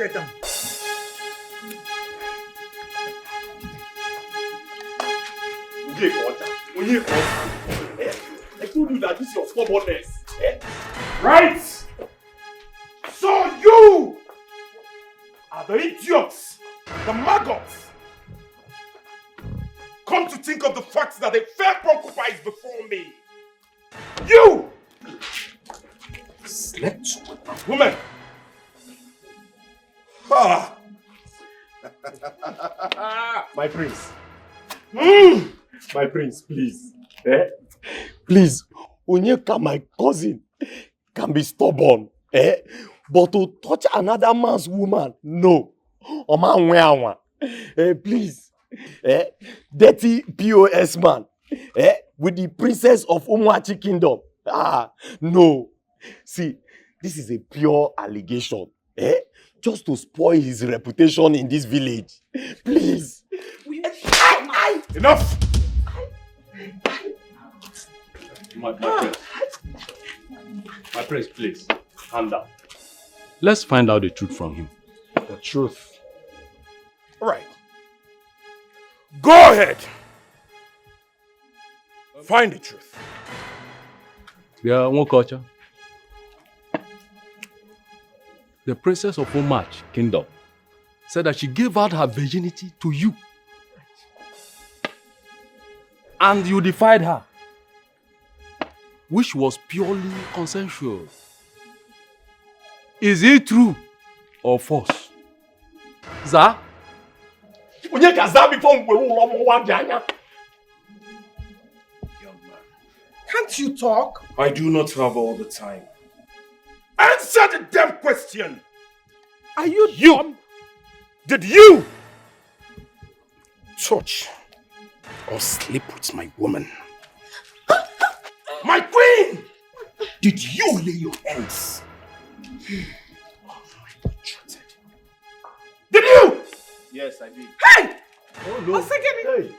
Get down. I told you that this is your stubbornness. Right? So you are the idiots, the maggots. Come to think of the fact that a fair porcupine is before me. You slept with a woman. Ah. My prince. My prince, please. Please, Onyeka, my cousin, can be stubborn. But to touch another man's woman, no. Please. Dirty POS man. With the princess of Umuachi kingdom. No. See, this is a pure allegation. Just to spoil his reputation in this village. Please. Enough! My prince, please, calm down. Let's find out the truth from him. The truth. All right. Go ahead. Find the truth. Yeah, one culture. The princess of Omach kingdom said that she gave out her virginity to you. And you defied her, which was purely consensual. Is it true or false? Za? Young man, can't you talk? I do not have all the time. Answer the damn question! Are you dumb? Did you touch or sleep with my woman? My queen! Did you lay your hands? Did you? Yes, I did. Hey! Oh no. A second. Hey.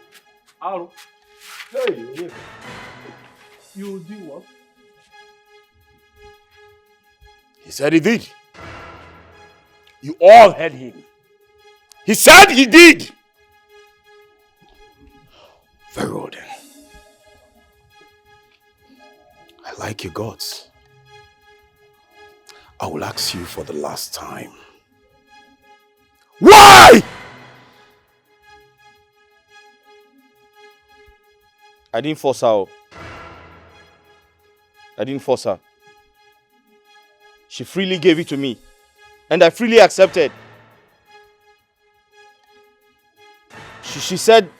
Aro. Hey. You did what? He said he did. You all heard him. He said he did. Very well then. I like your gods. I will ask you for the last time. Why? I didn't force her. I didn't force her. She freely gave it to me, and I freely accepted. She said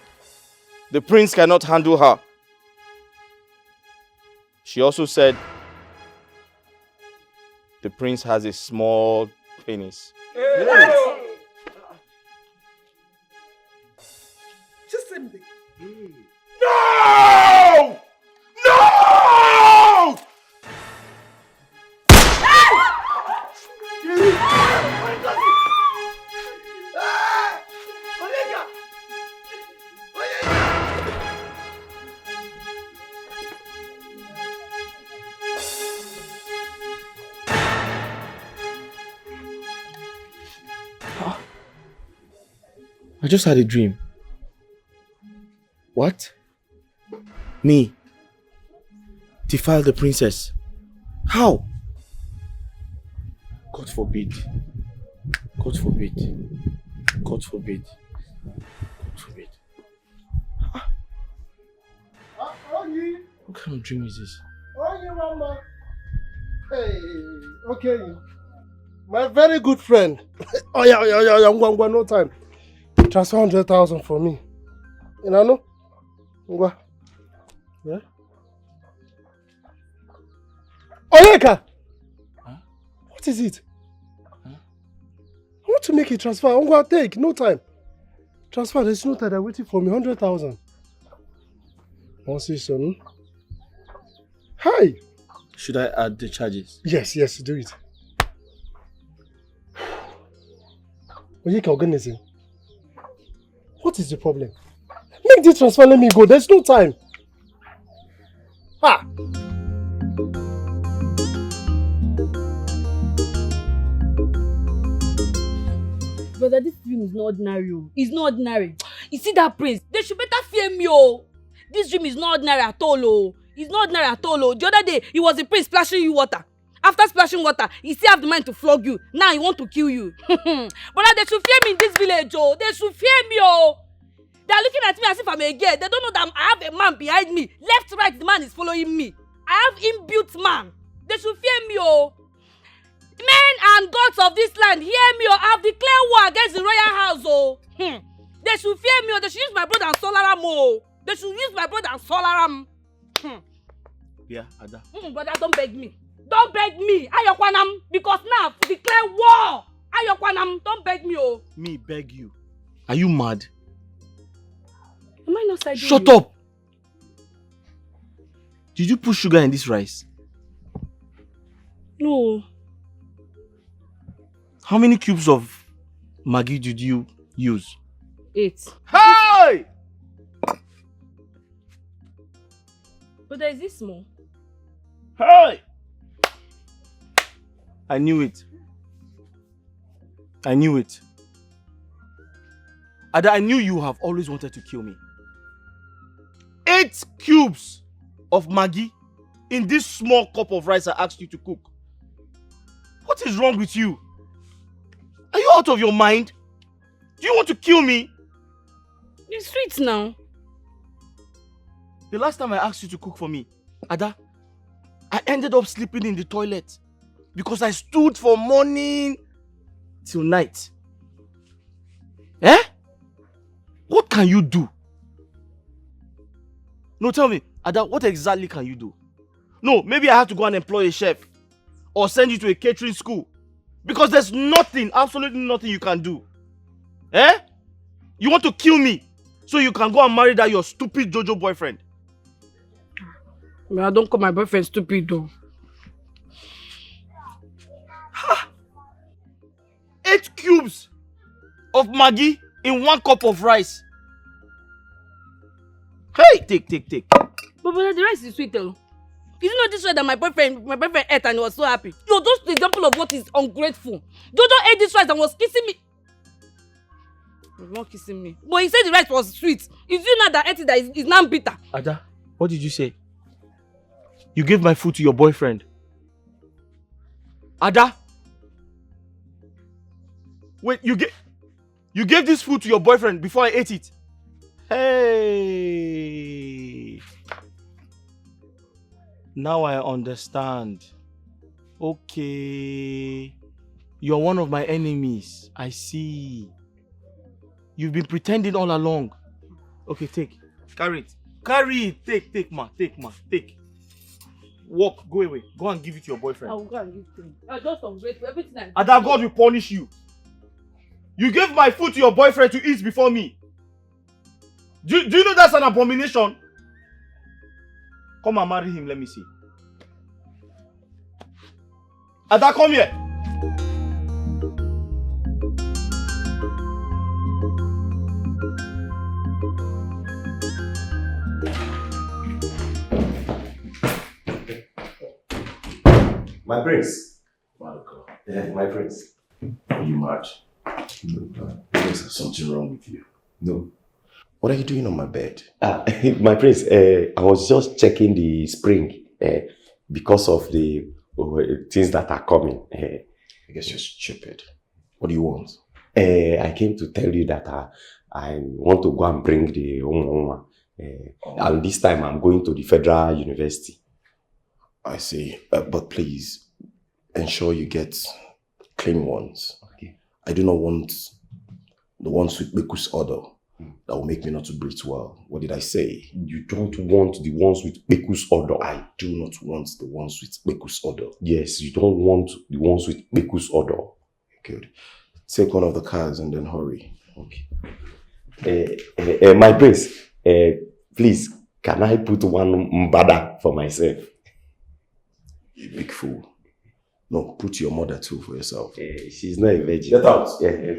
the prince cannot handle her. She also said the prince has a small penis. What? Just say me. No! No! I just had a dream. What? Me? Defile the princess? How? God forbid. God forbid. God forbid. God forbid. What kind of dream is this? Mama. Hey, okay. My very good friend. Oh yeah, no time. Transfer 100,000 for me. You know? Yeah? Onyeka! Huh? What is it? Huh? I want to make a transfer. I'm going to take. No time. Transfer. There's no time. They're waiting for me. 100,000. One season. Hi. Should I add the charges? Yes, do it. Onyeka organism. What is the problem? Make the transfer, let me go. There's no time. Ah! Brother, this dream is not ordinary. It's not ordinary. You see that prince? They should better fear me. Oh. This dream is not ordinary at all. Oh. It's not ordinary at all. Oh. The other day, it was the prince splashing you water. After splashing water, he still have the mind to flog you. Now he want to kill you. Brother, they should fear me in this village. Oh. They should fear me. Oh. They are looking at me as if I'm a girl. They don't know that I have a man behind me. Left, right, the man is following me. I have inbuilt man. They should fear me. Oh. Men and gods of this land, hear me. Oh. I have declared war against the royal house. Oh. They should fear me. Oh. They should use my brother and Solaram. Oh. They should use my brother and Solaram. Yeah, Ada. Brother, don't beg me. Don't beg me. Ayokwanam. Because now I've declared war. Ayokwanam. Don't beg me. Oh. Me beg you. Are you mad? Am I not siding you? Shut up! Did you put sugar in this rice? No. How many cubes of Maggi did you use? 8. Hey! Brother, is this small? Hey! I knew it. I knew it. Ada, I knew you have always wanted to kill me. 8 cubes of Maggi in this small cup of rice I asked you to cook. What is wrong with you? Are you out of your mind? Do you want to kill me? It's sweet now. The last time I asked you to cook for me, Ada, I ended up sleeping in the toilet because I stood from morning till night. Eh? What can you do? No, tell me, Ada, what exactly can you do? No, maybe I have to go and employ a chef or send you to a catering school because there's nothing, absolutely nothing you can do. Eh? You want to kill me so you can go and marry that your stupid Jojo boyfriend? I don't call my boyfriend stupid though. 8 cubes of Maggi in 1 cup of rice. Hey, take. But brother, the rice is sweet though. Is it not this way that my boyfriend ate and he was so happy? Yo, just the example of what is ungrateful. Jojo ate this rice and was kissing me. He's not kissing me. But he said the rice was sweet. It's you now that ate it that is now bitter. Ada, what did you say? You gave my food to your boyfriend. Ada? Wait, you gave this food to your boyfriend before I ate it? Hey! Now I understand. Okay. You're one of my enemies. I see. You've been pretending all along. Okay, take. Carry it. Carry it. Take, ma. Take. Walk, go away. Go and give it to your boyfriend. I will go and give it to him. You're just ungrateful. Everything I do. And that God will punish you. You gave my food to your boyfriend to eat before me. Do you know that's an abomination? Come and marry him, let me see. Ada, come here. My prince. Marco, Yeah, my prince. are you mad? No. There's something wrong with you. No. What are you doing on my bed? My prince, I was just checking the spring because of the things that are coming. I guess you're stupid. What do you want? I came to tell you that I want to go and bring the Oma. And this time I'm going to the Federal University. I see. But please, ensure you get clean ones. Okay. I do not want the ones with Becos odor. That will make me not to breathe well. What did I say? You don't want the ones with Becos odor. I do not want the ones with Becos odor. Yes, you don't want the ones with Becos odor. Good. Take one of the cards and then hurry. Okay. My prince, please, can I put one mbada for myself? You big fool. No, put your mother too for yourself. She's not a virgin. Get out. Yeah.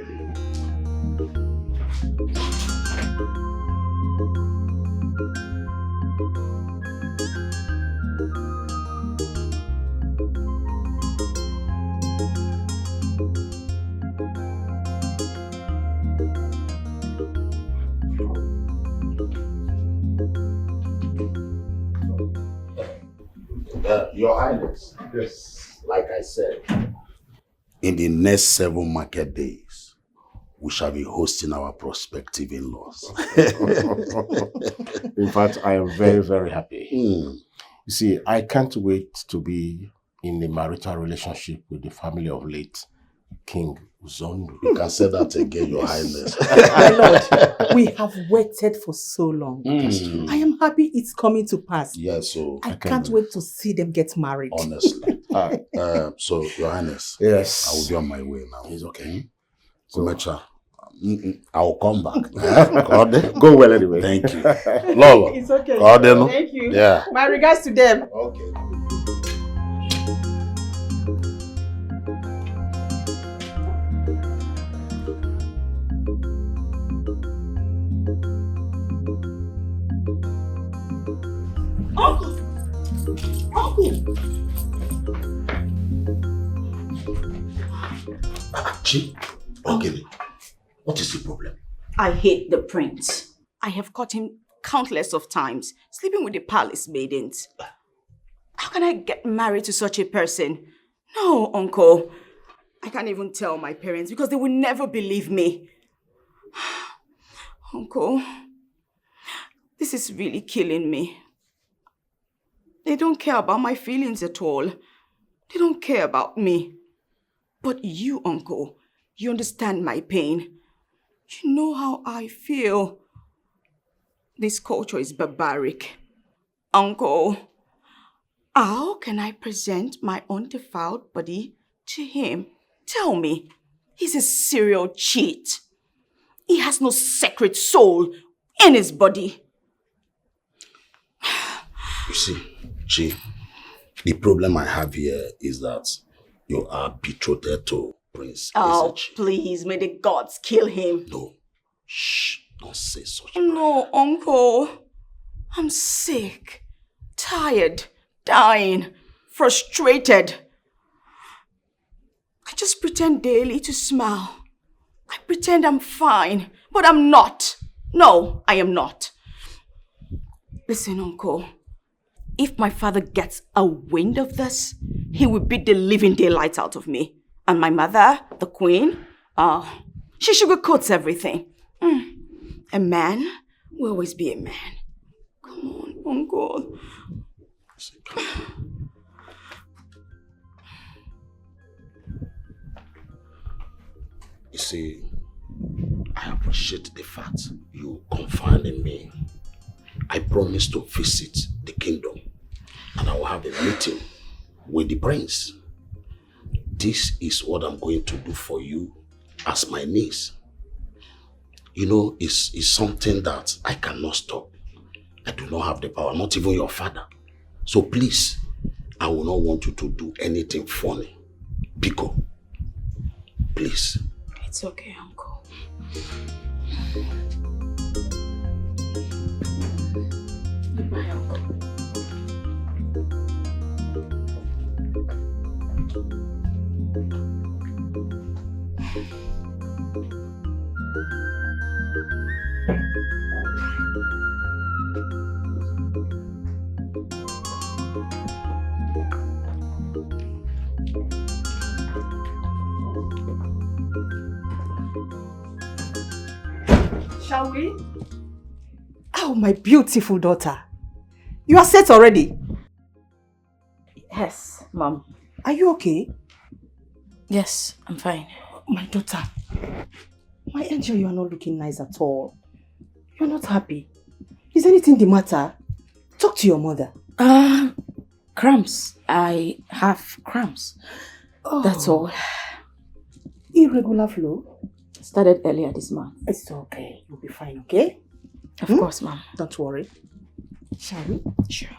Your Highness. Yes. Like I said, in the next 7 market days, we shall be hosting our prospective in-laws. In fact, I am very, very happy. Mm. You see, I can't wait to be in a marital relationship with the family of late King Uzondu. You can say that again, Your Highness. My lord, we have waited for so long. Mm. I am happy it's coming to pass. Yes, so I can't wait to see them get married. honestly. So, Your Highness, Yes. I will be on my way now. It's okay. So, Mecha, I will come back. Go well anyway. Thank you. Lolo. It's okay. No? Thank you. Yeah. My regards to them. Okay. Uncle! Uncle! Chi, okay. What is the problem? I hate the prince. I have caught him countless of times, sleeping with the palace maidens. How can I get married to such a person? No, uncle. I can't even tell my parents because they will never believe me. Uncle, this is really killing me. They don't care about my feelings at all. They don't care about me. But you, uncle, you understand my pain. You know how I feel. This culture is barbaric. Uncle, how can I present my undefiled body to him? Tell me, he's a serial cheat. He has no sacred soul in his body. You see, Chi, the problem I have here is that you are betrothed to Prince Oh, Ezechi. please, may the gods kill him. No. Shh, don't say such. No, uncle. I'm sick, tired, dying, frustrated. I just pretend daily to smile. I pretend I'm fine, but I'm not. No, I am not. Listen, uncle. If my father gets a wind of this, he will beat the living daylights out of me. And my mother, the queen, she sugarcoats everything. A man will always be a man. Come on, uncle. You see, I appreciate the fact you confide in me. I promise to visit the kingdom and I will have a meeting with the prince. This is what I'm going to do for you as my niece. You know, it's something that I cannot stop. I do not have the power, not even your father. So please, I will not want you to do anything funny. Becos, please. It's okay, uncle. Goodbye, uncle. Shall we? Oh, my beautiful daughter. You are set already? Yes, Mom. Are you okay? Yes, I'm fine. My daughter. My angel, you are not looking nice at all. You are not happy. Is anything the matter? Talk to your mother. Cramps. I have cramps. Oh. That's all. Irregular flow? Started earlier this month. It's okay. You'll be fine, okay? Of course, Mom. Don't worry. Shall we? Sure.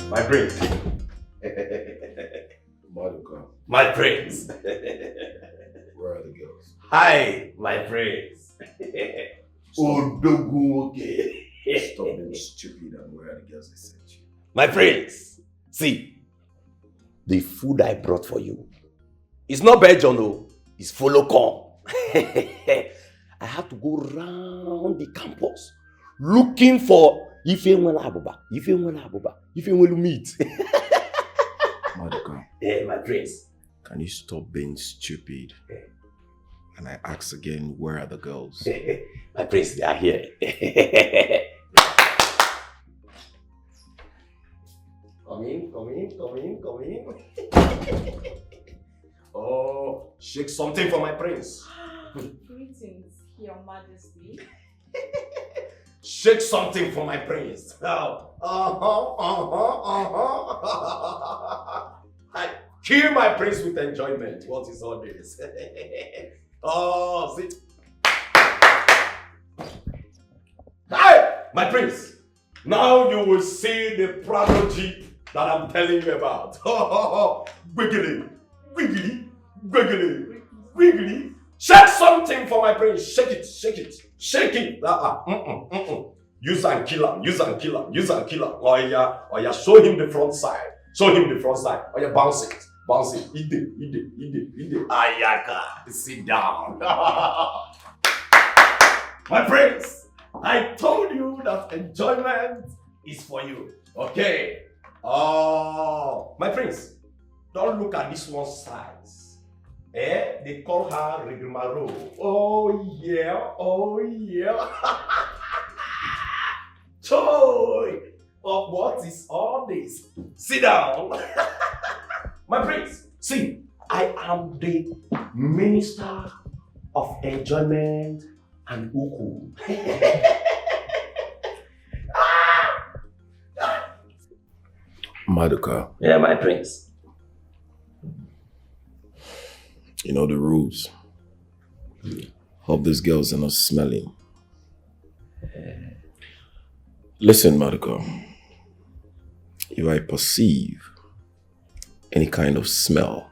My prince. My prince. Where are the girls? Hi, my prince. Odogunwoke. Stop being stupid and where are the girls I sent you? My prince. See, the food I brought for you. It's not Belgian, no. It's follow come. I have to go round the campus looking for Ifenwela meat. Madoka, My prince. can you stop being stupid? And I ask again, where are the girls? My prince, they are here. Come in. Oh, shake something for my prince. Greetings, Your Majesty. Shake something for my prince. I kill my prince with enjoyment. What is all this? Oh, sit. Hi, my prince. Now you will see the prodigy that I'm telling you about. Wiggly. Shake something for my prince. Shake it. Use and kill him. Oh yeah, show him the front side. Oh yeah, bounce it. Ide. Ayaka, sit down. My prince, I told you that enjoyment is for you. Okay. Oh, my prince, don't look at this one's size. They call her Rigmaro. Oh yeah. Toy! Oh, what is all this? Sit down. My prince, see, I am the Minister of Enjoyment and Uku. Madoka. Yeah, my prince. You know the rules. Hope these girls are not smelling. Listen, Madoka. If I perceive any kind of smell,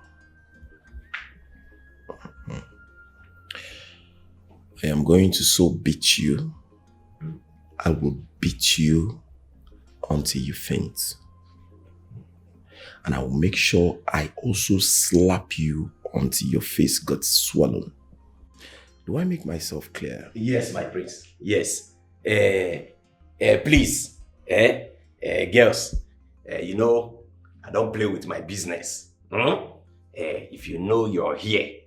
I am going to so beat you. I will beat you until you faint. And I will make sure I also slap you until your face got swollen. Do I make myself clear? Yes, my prince. Yes. Please, girls, you know, I don't play with my business. If you know you're here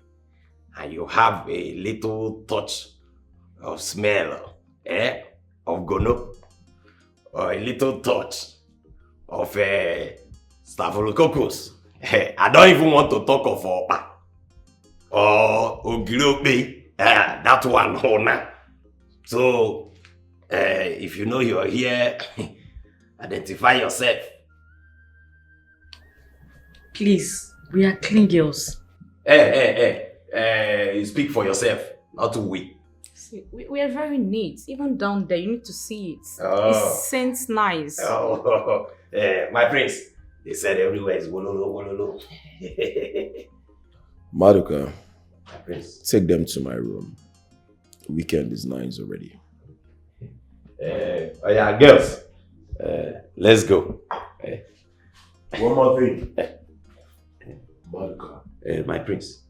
and you have a little touch of smell, of gono, or a little touch of staphylococcus, I don't even want to talk of opa or ogilope, that one, Hona. So, if you know you're here, identify yourself. Please, we are clean girls. You speak for yourself, not we. See, we are very neat. Even down there, you need to see it. Oh. It scents nice. Oh, my prince, they said everywhere is wololo. Madoka, My prince. take them to my room. The weekend is nice already. Oh yeah, girls, let's go. One more thing. Madoka, My prince.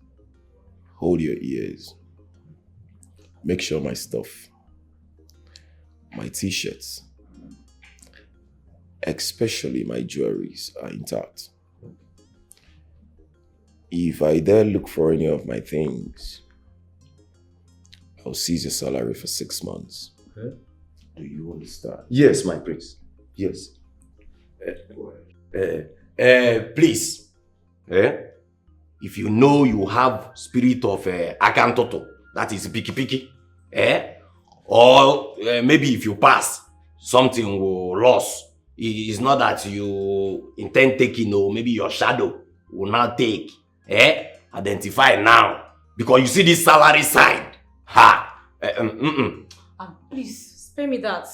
Hold your ears. Make sure my stuff, my t-shirts, especially my jewelries, are intact. If I dare look for any of my things, I'll seize your salary for 6 months. Okay. Do you understand? Yes, my prince. Yes. Please. If you know you have spirit of akantoto, that is piki, or maybe if you pass, something will lose. It's not that you intend taking, or maybe your shadow will not take. Identify now. Because you see this salary sign. Please, spare me that.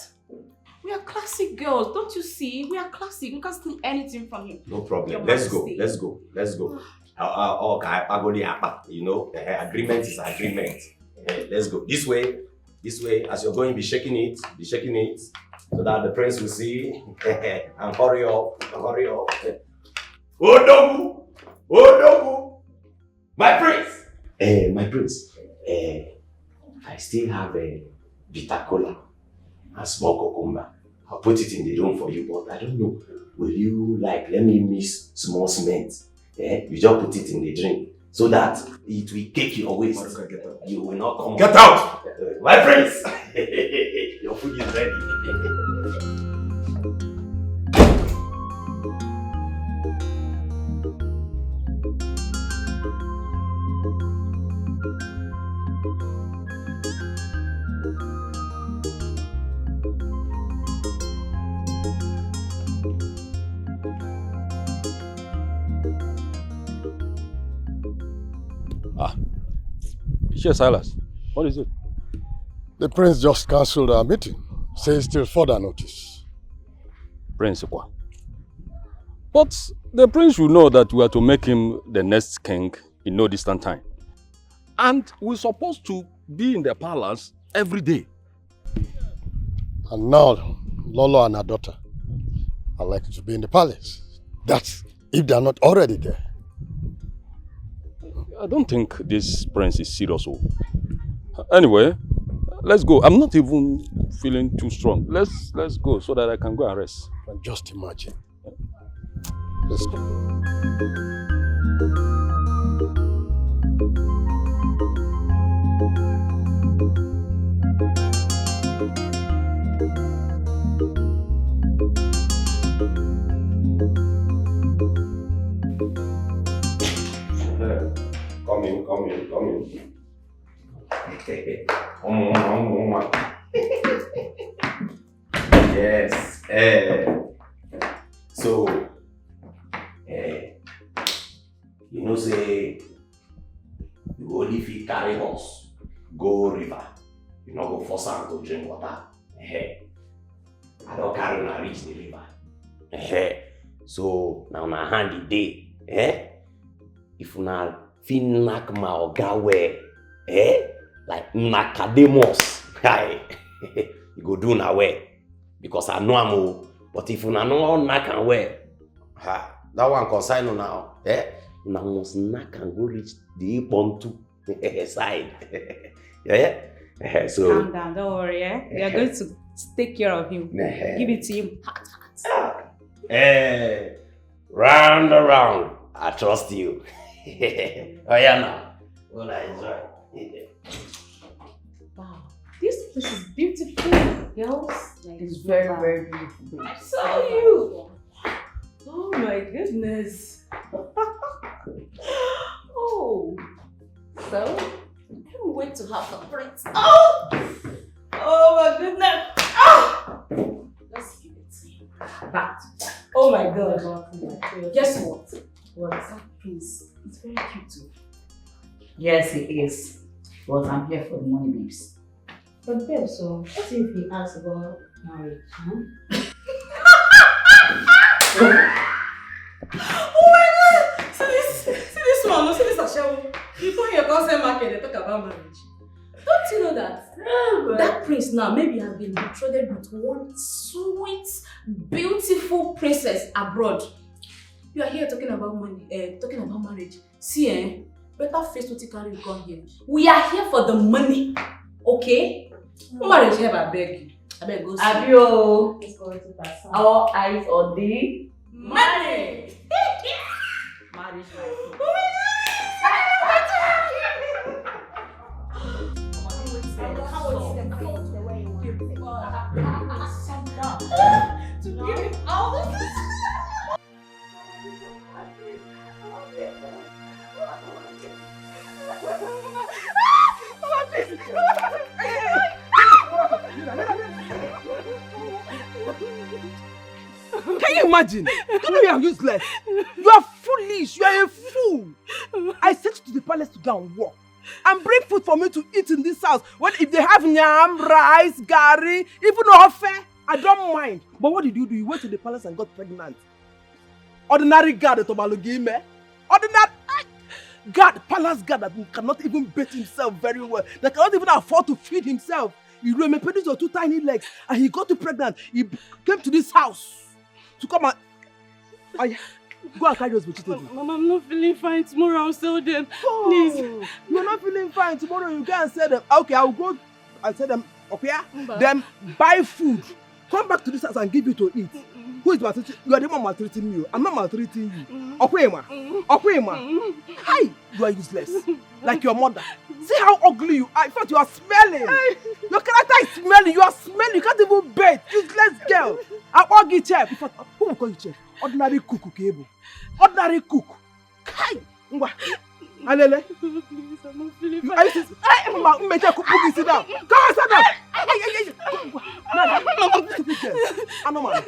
We are classic girls, don't you see? We are classic. We can't steal anything from him. No problem. Your Let's go. Majesty. Let's go. You know, agreement is agreement. Let's go. This way. As you're going, be shaking it, so that the prince will see. And hurry up. Odogu! My prince. I still have a bitter cola and small cucumber. I'll put it in the room for you, but I don't know. Will you let me mix small cement? You just put it in the drink so that it will cake your waist. You will not come. Get out! My prince! Your food is ready. Sure, Silas. What is it? The prince just cancelled our meeting. Says till further notice. Principal. But the prince will know that we are to make him the next king in no distant time. And we're supposed to be in the palace every day. And now, Lolo and her daughter are likely to be in the palace. That's if they are not already there. I don't think this prince is serious. Anyway, let's go. I'm not even feeling too strong. Let's go so that I can go and rest. And just imagine. Let's go. Come in. Yes. So, you know, say, you only fit carry horse, go river. You not go force am to drink water. I don't carry na reach the river. So, now na hand the day. If una fit knack my oga well, like Nakademus, you go do na well. Because I know am, but if una no knack am well, that one concern you now. Una must knack and go reach the Pontu side. So calm down, don't worry. We are going to take care of him. Give it to him. Round around, I trust you. Oh yeah, now. Well, I enjoy. Wow, this place is beautiful, girls. It's very, very beautiful. I saw you. Oh my goodness. Oh, so I can't wait to have some friends. Oh my goodness. Let's give it to him. Back. Oh my God. Guess what? That piece. It's very cute too. Yes, it is. But I'm here for the money, babes. But babe, so what if he asks about marriage? Oh my God! See this one, see this Ashawo. Before your consent market, they talk about marriage. Don't you know that? That prince now maybe has been betrothed with one sweet, beautiful princess abroad. You are here talking about money, talking about marriage. See, better face what you carry come here. We are here for the money, okay? Marriage help, I beg you. I beg go see. Abio. All eyes on the money. Marriage to give him all this. Can you imagine? You are useless. You are foolish. You are a fool. I sent you to the palace to go and work and bring food for me to eat in this house. When if they have nyam, rice, gari, even ofe, I don't mind. But what did you do? You went to the palace and got pregnant. Ordinary guard at Obalogime. Ordinary guard, palace guard that cannot even bathe himself very well. That cannot even afford to feed himself. He remembered your 2 tiny legs and he got you pregnant. He came to this house to come and go and carry those vegetables. Mama, I'm not feeling fine. Tomorrow I'll sell them. Oh, please. You're not feeling fine. Tomorrow you go and sell them. Okay, I'll go and sell them. Okay? Then buy food. Come back to this house and give you to eat. Who is maltreating? You are the one maltreating you. I'm not maltreating you. Okay, ma. Okay, ma. Hi, you are useless. Like your mother. See how ugly you are. In fact, you are smelling. Your character is smelling. You are smelling. You can't even bathe. Useless girl. I'm ugly chef. In fact, who will call you chef? Ordinary cook, Kebo. Ordinary cook. Hi. Alele. Please, I'm not feeling fine. Hey, sit down. Come on, sit down. No, stupid girl. I know, man.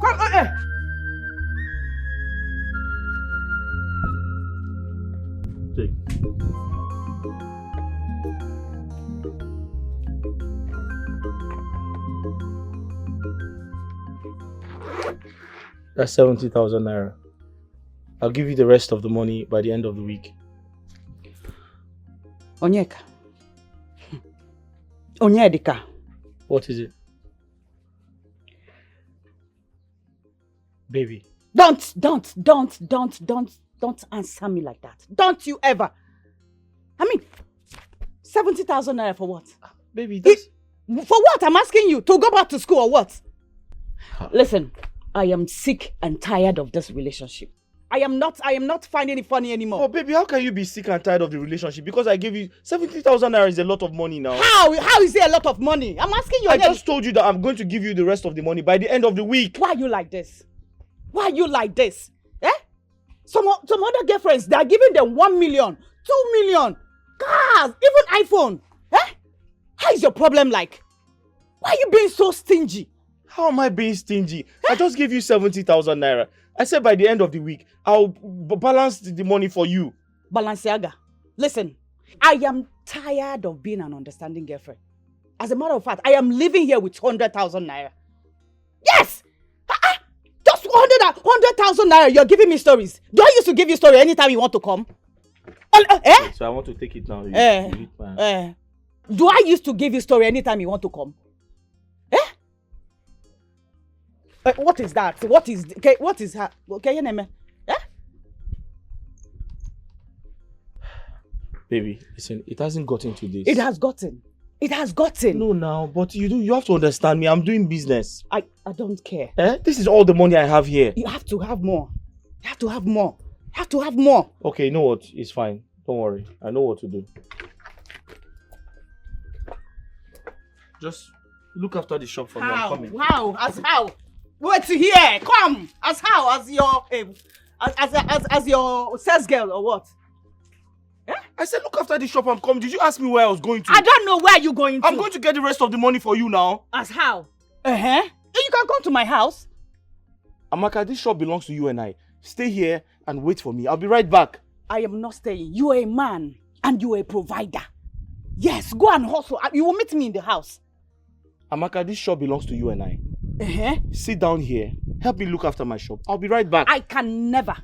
Come, Take. That's 70,000 naira. I'll give you the rest of the money by the end of the week. Onyeka. Onyedika. What is it? Baby. Don't answer me like that. Don't you ever. I mean, 70,000 naira for what? Baby, that's... For what? I'm asking you. To go back to school or what? Listen, I am sick and tired of this relationship. I am not finding it funny anymore. Oh, baby, how can you be sick and tired of the relationship? Because I gave you 70,000 naira is a lot of money now. How is it a lot of money? I'm asking you. I just told you that I'm going to give you the rest of the money by the end of the week. Why are you like this? Why are you like this? Eh? Some other girlfriends, they are giving them 1 million, 2 million, cars, even iPhone. Eh? How is your problem like? Why are you being so stingy? How am I being stingy? I just gave you 70,000 naira. I said by the end of the week, I'll balance the money for you. Balenciaga, listen, I am tired of being an understanding girlfriend. As a matter of fact, I am living here with 100,000 naira. Yes! Just 100,000 naira, you're giving me stories. Do I used to give you story anytime you want to come? So I want to take it now. Do I used to give you story anytime you want to come? What is that? What is that? Okay, your name? Baby, listen, it hasn't gotten to this. It has gotten. It has gotten. No, now, but you have to understand me. I'm doing business. I don't care. This is all the money I have here. You have to have more. You have to have more. You have to have more. Okay, you know what? It's fine. Don't worry. I know what to do. Just look after the shop for me. I'm coming. How? As how? Wait to hear. Come. As how? As your as your sales girl or what? I said look after the shop. I'm coming. Did you ask me where I was going to? I don't know where you're going to. I'm going to get the rest of the money for you now. As how? You can come to my house. Amaka, this shop belongs to you and I. Stay here and wait for me. I'll be right back. I am not staying. You are a man and you are a provider. Yes, go and hustle. You will meet me in the house. Amaka, this shop belongs to you and I. Sit down here. Help me look after my shop. I'll be right back. I can never.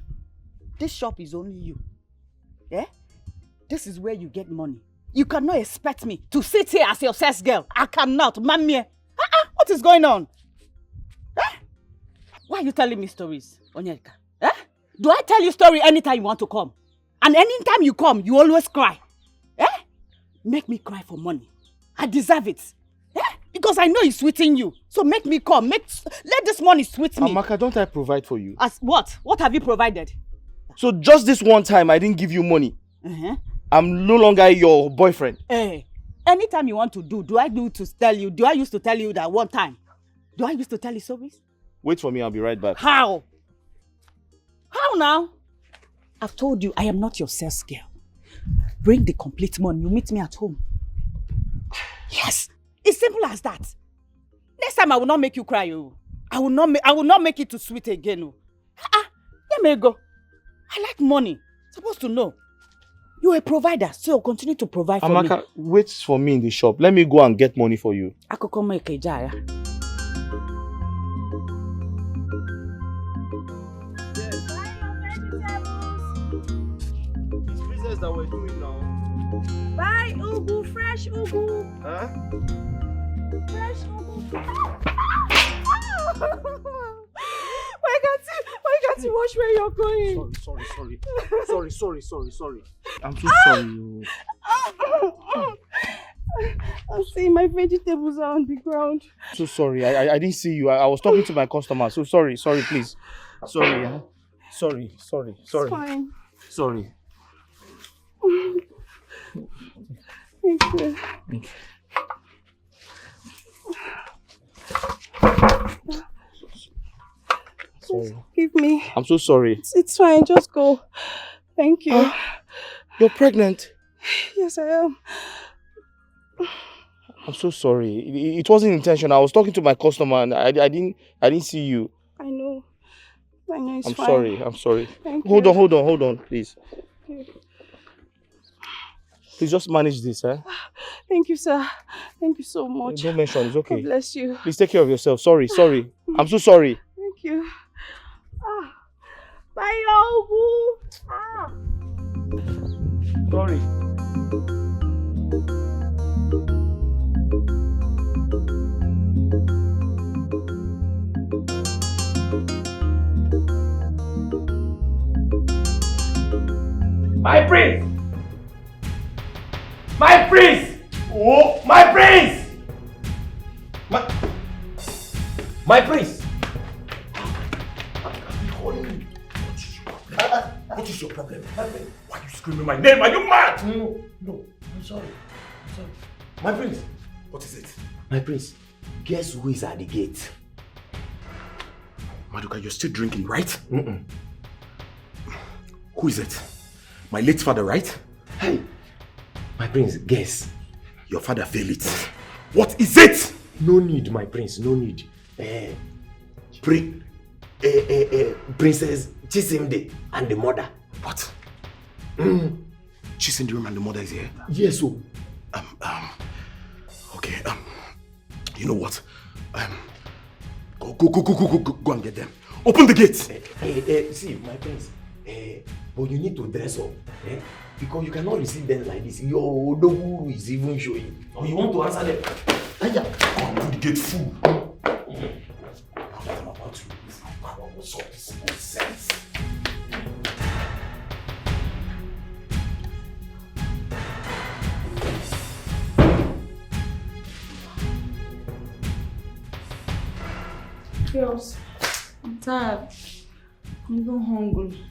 This shop is only you. This is where you get money. You cannot expect me to sit here as your sales girl. I cannot. Mamie. What is going on? Why are you telling me stories, Onyeka? Do I tell you story anytime you want to come? And anytime you come, you always cry. Eh? Make me cry for money. I deserve it. Eh? Because I know it's sweeting you. So make me come. Let this money sweet me. Amaka, don't I provide for you? As what? What have you provided? So just this one time I didn't give you money. I'm no longer your boyfriend. Anytime you want to do I used to tell you that one time? Do I used to tell you stories? Wait for me, I'll be right back. How? How now? I've told you I am not your sales girl. Bring the complete money. You meet me at home. Yes. It's simple as that. Next time I will not make you cry. I will not make it too sweet again. Let me go. I like money. Supposed to know. You're a provider, so you'll continue to provide for me. Amaka, wait for me in the shop. Let me go and get money for you. Akoko make jaya. That we're doing now. Buy ugu, fresh ugu. Huh? Fresh ugu. Why can't you watch where you're going? Sorry. I'm so sorry. I'm seeing my vegetables are on the ground. So sorry. I didn't see you. I was talking to my customer. So sorry, please. Sorry. Sorry. It's fine. Sorry. Thank you. Sorry. Give me. I'm so sorry. It's fine. Just go. Thank you. You're pregnant? Yes, I am. I'm so sorry. It wasn't intentional. I was talking to my customer and I didn't see you. I know. It's I'm fine. sorry. Thank you. Hold on, please. Okay. Please just manage this, eh? Thank you, sir. Thank you so much. Don't mention, it's okay. God bless you. Please take care of yourself. Sorry. I'm so sorry. Thank you. Bye, Ogu. Sorry. My prince! My prince! Oh, my prince! My prince! What is your problem? Why are you screaming my name? Are you mad? No, I'm sorry. My prince, what is it? My prince, guess who is at the gate? Maduka, you're still drinking, right? Who is it? My late father, right? Hey, my prince, guess. Your father failed it. What is it? No need, my prince, no need. Princess Chisimde and the mother. What? Chisimde and the mother is here? Yes, sir. Okay, you know what? Go and get them. Open the gates! See, my prince, but you need to dress up, because you cannot receive them like this. Your Odoguru is even showing. Or you want to answer them. Go and put the gate full. I'm about to what's all this nonsense? Girls, I'm tired. I'm even hungry.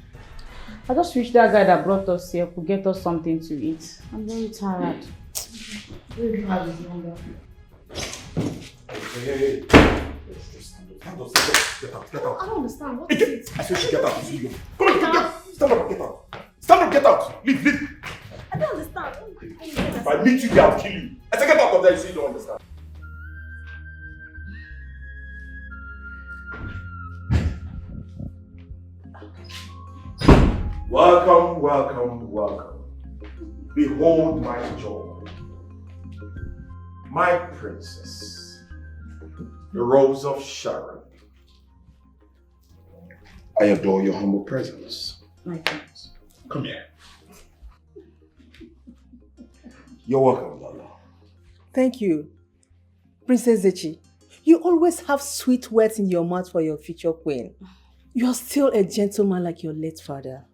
I just wish that guy that brought us here could get us something to eat. I'm very tired. Where do you have his number? Hey. Get out. I don't understand. What is it? I said get out. Come on, stand up, get out. Stand up, get out. Leave. I don't understand. If I meet you there, I'll kill you. I said get out of there, you say you don't understand. Welcome. Behold my joy, my princess, the Rose of Sharon. I adore your humble presence. My prince. Come here. You're welcome, Lala. Thank you. Princess Zechi, you always have sweet words in your mouth for your future queen. You're still a gentleman like your late father.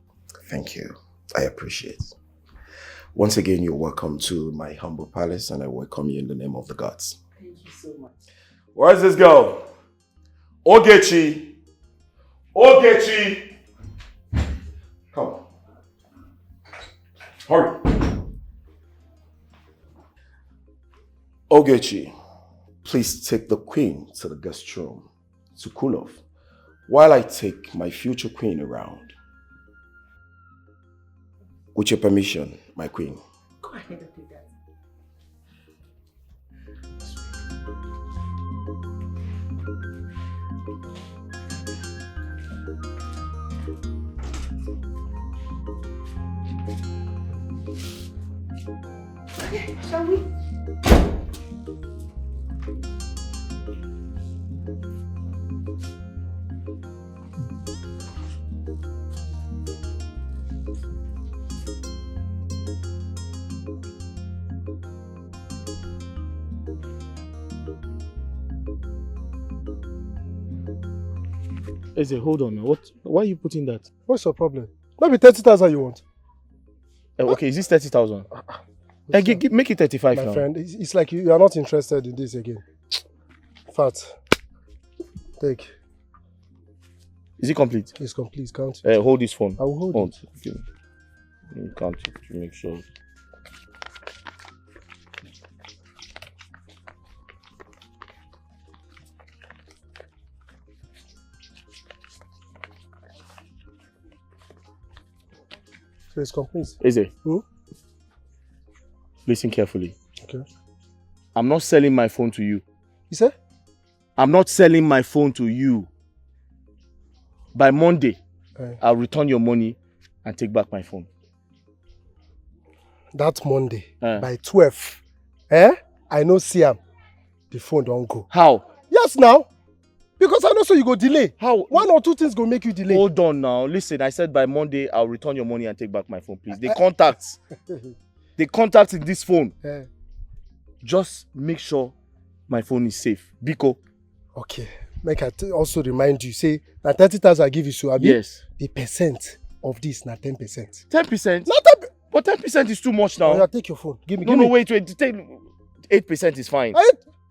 Thank you. I appreciate. Once again, you're welcome to my humble palace, and I welcome you in the name of the gods. Thank you so much. Where's this girl? Ogechi! Ogechi! Come. Hurry. Ogechi, please take the queen to the guest room to cool off while I take my future queen around. With your permission, my queen. Go ahead and do that. Okay, shall we? Eze, hold on now. Why are you putting that? What's your problem? Maybe 30,000 you want. Okay, is this 30,000? Make it 35 My now. friend, it's like you are not interested in this again. Fat. Take. Is it complete? It's complete. Count. Hold this phone. I will hold it. Okay. You count it to make sure. So it's complete. Eze, listen carefully. Okay. I'm not selling my phone to you. You say? I'm not selling my phone to you. By Monday, I'll return your money and take back my phone. That Monday, by 12, I know Siam, the phone don't go. How? Yes, now. Because I know so you go delay. How? One or two things go make you delay. Hold on now. Listen, I said by Monday, I'll return your money and take back my phone, please. The contacts in this phone. Just make sure my phone is safe. Biko. Okay. Make I also remind you, say, na 30,000 I give you, so Abi, yes. The percent of this na 10%. 10%? Not 10%. But 10% is too much now. Oh, yeah, take your phone. Give me. No, wait. Take 8% is fine.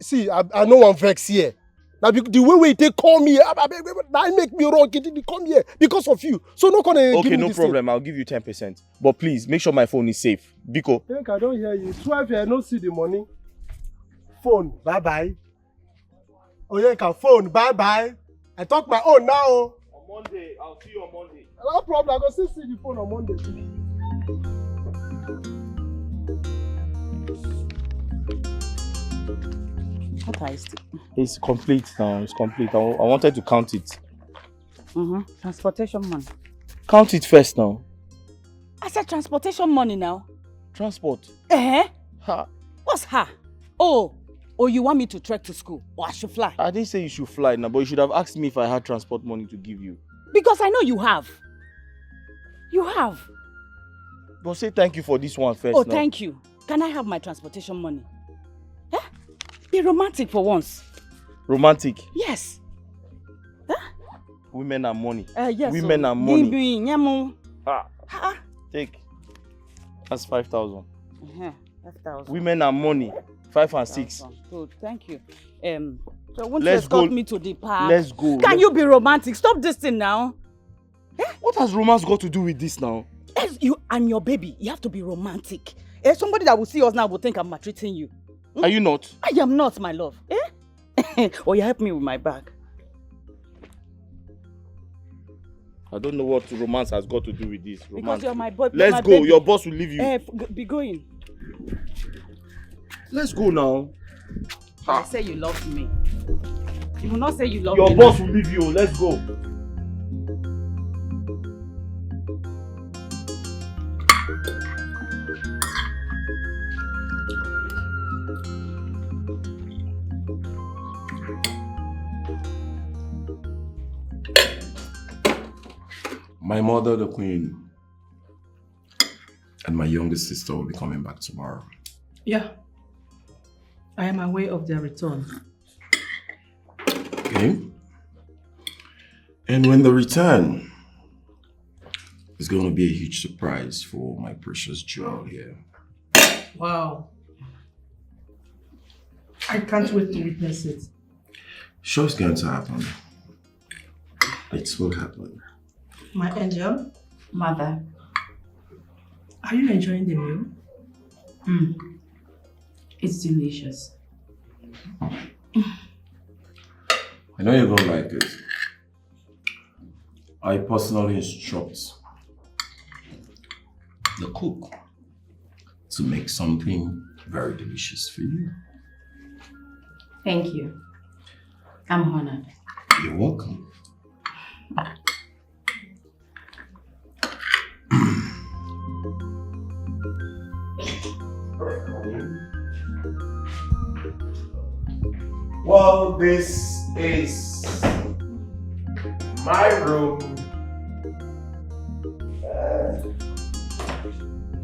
See, I know one vex here. Now, the way they call me, that make me wrong. They come here because of you. So no gonna okay, give me no this problem. thing. I'll give you 10%. But please, make sure my phone is safe. Biko. I think I don't hear you. 12 I don't see the money. Phone, bye-bye. Oh, yeah, phone, bye-bye. I talk my own now. On Monday, I'll see you on Monday. No problem. I go still see the phone on Monday. What is it? It's complete now. It's complete. I wanted to count it. Transportation money. Count it first now. I said transportation money now. Transport. Ha. What's ha? Oh, you want me to trek to school? Or I should fly? I didn't say you should fly now, but you should have asked me if I had transport money to give you. Because I know you have. You have. But say thank you for this one first. Oh, now. thank you. Can I have my transportation money? Be romantic for once. Romantic? Yes. Women and money. Yes. Women and money. Take. That's 5,000. 5,000. Women and money. 5 and 6. Good, thank you. So won't Let's you escort go. me to the park? Let's go. Can you be romantic? Stop this thing now. What has romance got to do with this now? Yes, you and your baby, you have to be romantic. Somebody that will see us now will think I'm maltreating you. Are you not? I am not, my love. Or you help me with my bag. I don't know what romance has got to do with this. Romance. Because you're my boy. Let's my go. baby. Your boss will leave you. Be going. Let's go now. I say you love me. You will not say you love me. me. Your boss will leave you. Let's go. My mother, the queen, and my youngest sister will be coming back tomorrow. Yeah. I am aware of their return. Okay? And when they return, it's going to be a huge surprise for my precious jewel here. Wow. I can't wait to witness it. Sure, it's going to happen. It will happen. My angel, Mother. are you enjoying the meal? It's delicious. I know you're going to like it. I personally instruct the cook to make something very delicious for you. Thank you. I'm honored. You're welcome. Well, this is my room.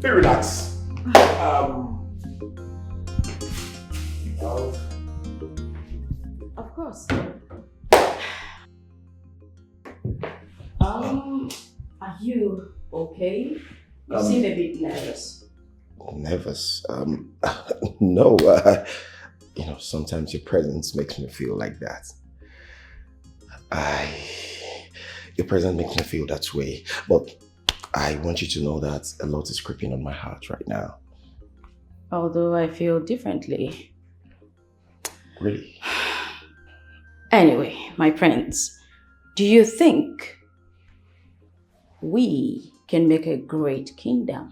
Relax. Of course. Are you okay? You seem a bit nervous. Nervous? No. Sometimes your presence makes me feel like that. Your presence makes me feel that way. But I want you to know that a lot is creeping on my heart right now. Although I feel differently. Really? Anyway, my friends, do you think we can make a great kingdom?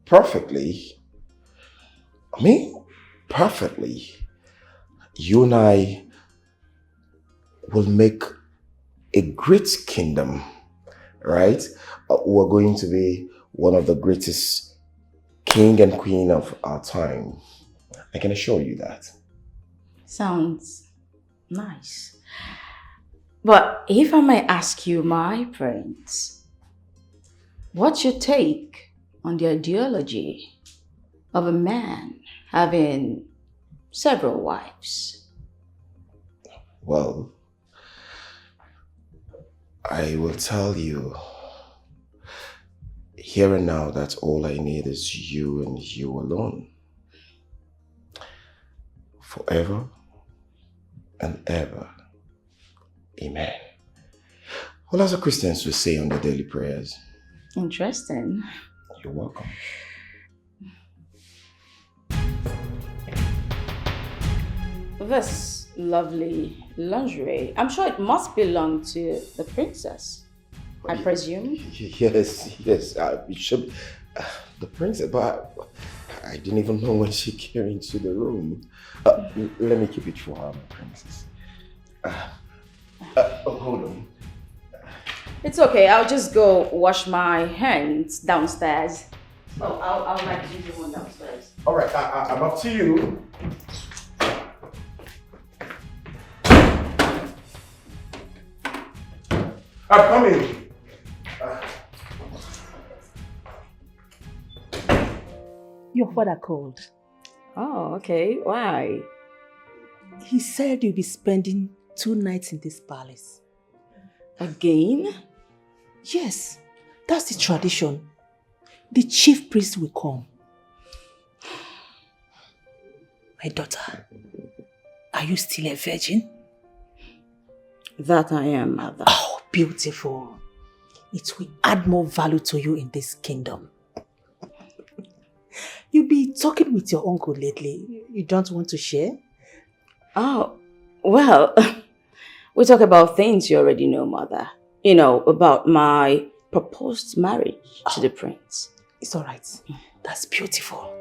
Perfectly. Perfectly. You and I will make a great kingdom, right? We're going to be one of the greatest king and queen of our time. I can assure you that. Sounds nice. But if I may ask you, my friends, what's your take on the ideology of a man having several wives? Well, I will tell you here and now that all I need is you and you alone. Forever and ever. Amen. Well, as the Christians will say on the daily prayers. Interesting. You're welcome. This lovely lingerie, I'm sure it must belong to the princess, I presume. Yes. It should. The princess, but I didn't even know when she came into the room. Let me keep it for her, my princess. Hold on. It's okay, I'll just go wash my hands downstairs. Oh, I'll like you do one downstairs. All right, I'm up to you. I'm coming. Your father called. Oh, okay. Why? He said you'll be spending 2 nights in this palace. Again? Yes, that's the tradition. The chief priest will come. My daughter, are you still a virgin? That I am, mother. Oh, beautiful. It will add more value to you in this kingdom. You've been talking with your uncle lately. You don't want to share? Oh, well, we talk about things you already know, mother. You know, about my proposed marriage to the prince. It's all right. That's beautiful.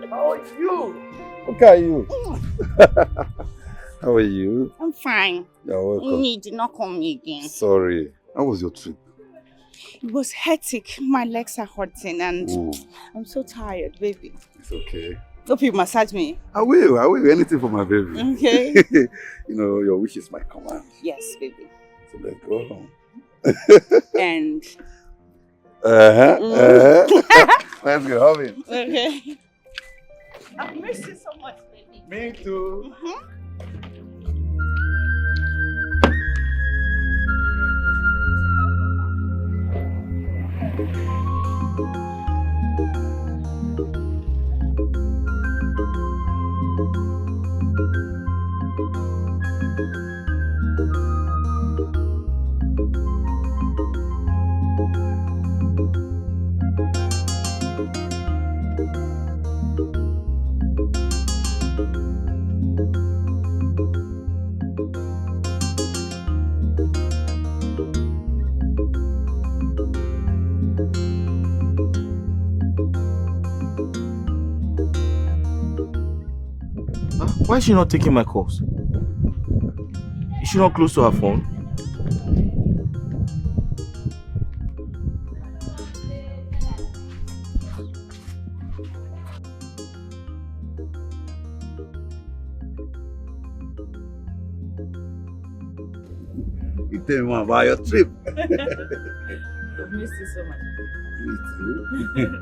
How are you? Look at you. How are you? I'm fine. You're welcome. You did not call me again. Sorry. How was your trip? It was hectic. My legs are hurting and Ooh. I'm so tired, baby. It's okay. Hope you massage me. I will. Anything for my baby. Okay. Your wish is my command. Yes, baby. Let's go home. And Let's go home. okay. I've missed you so much, baby. Me too. Why is she not taking my calls? Is she not close to her phone? You tell me more about your trip. I've missed you so much. Me too.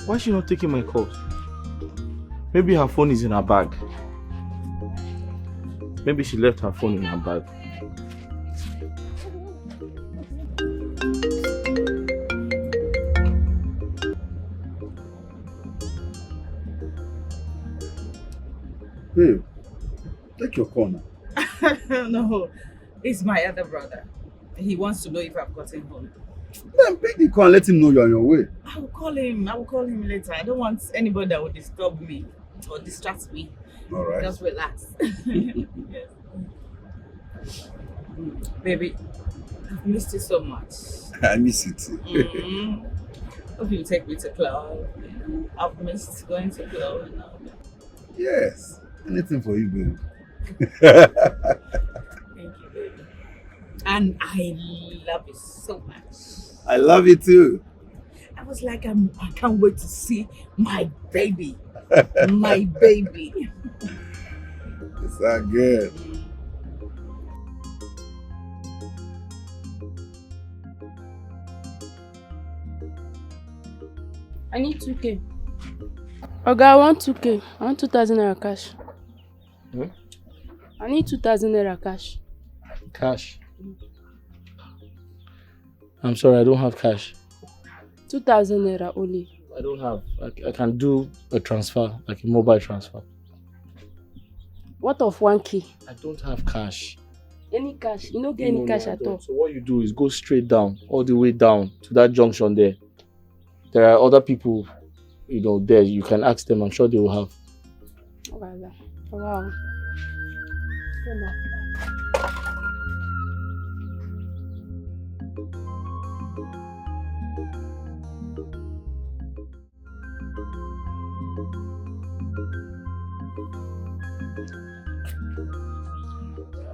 Why is she not taking my calls? Maybe her phone is in her bag. Maybe she left her phone in her bag. Hey, take your corner. No, it's my other brother. He wants to know if I've gotten home. Then pick the call and let him know you're on your way. I will call him later. I don't want anybody that will disturb me or distract me. All right. Just relax. Yes. Baby, I've missed you so much. I miss you too. Hope you take me to club. I've missed going to club and all that. Yes. Anything for you, babe. Thank you, baby. And I love you so much. I love you too. I was like, I can't wait to see my baby. My baby. It's not good. I need 2K. Oga, I want 2K. I want 2,000 naira cash. I need 2,000 naira cash. Cash? I'm sorry, I don't have cash. 2,000 naira only. I don't have. I can do a transfer, like a mobile transfer. What of 1K? I don't have cash. Any cash? You don't get any cash at all. So what you do is go straight down, all the way down to that junction there. There are other people, there. You can ask them. I'm sure they will have. Wow.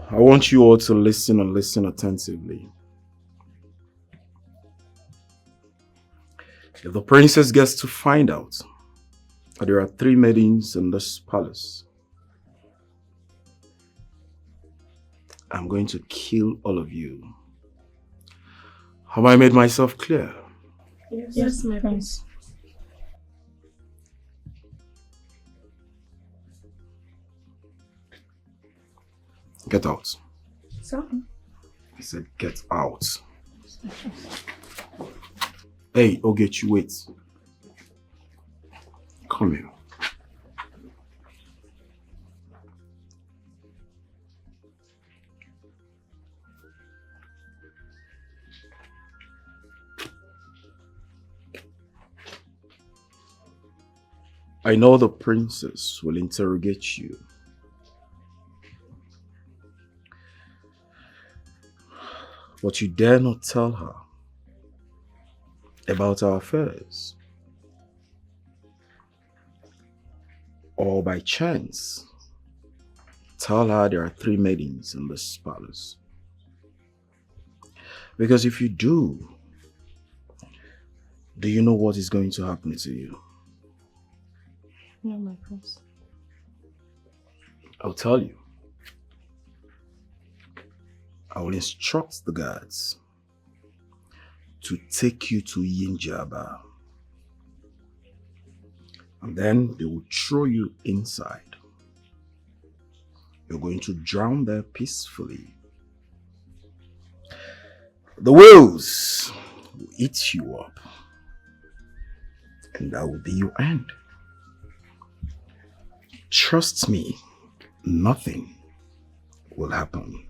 I want you all to listen and listen attentively. If the princess gets to find out that there are 3 maidens in this palace, I'm going to kill all of you. Have I made myself clear? Yes, my prince. Get out. Sir? I said get out. Hey, Ogechi, wait. Come here. I know the princess will interrogate you. But you dare not tell her about our affairs. Or by chance, tell her there are 3 maidens in this palace. Because if you do, Do you know what is going to happen to you? No, my prince. I'll tell you. I will instruct the guards to take you to Yinjaba. And then they will throw you inside. You're going to drown there peacefully. The whales will eat you up. And that will be your end. Trust me, nothing will happen.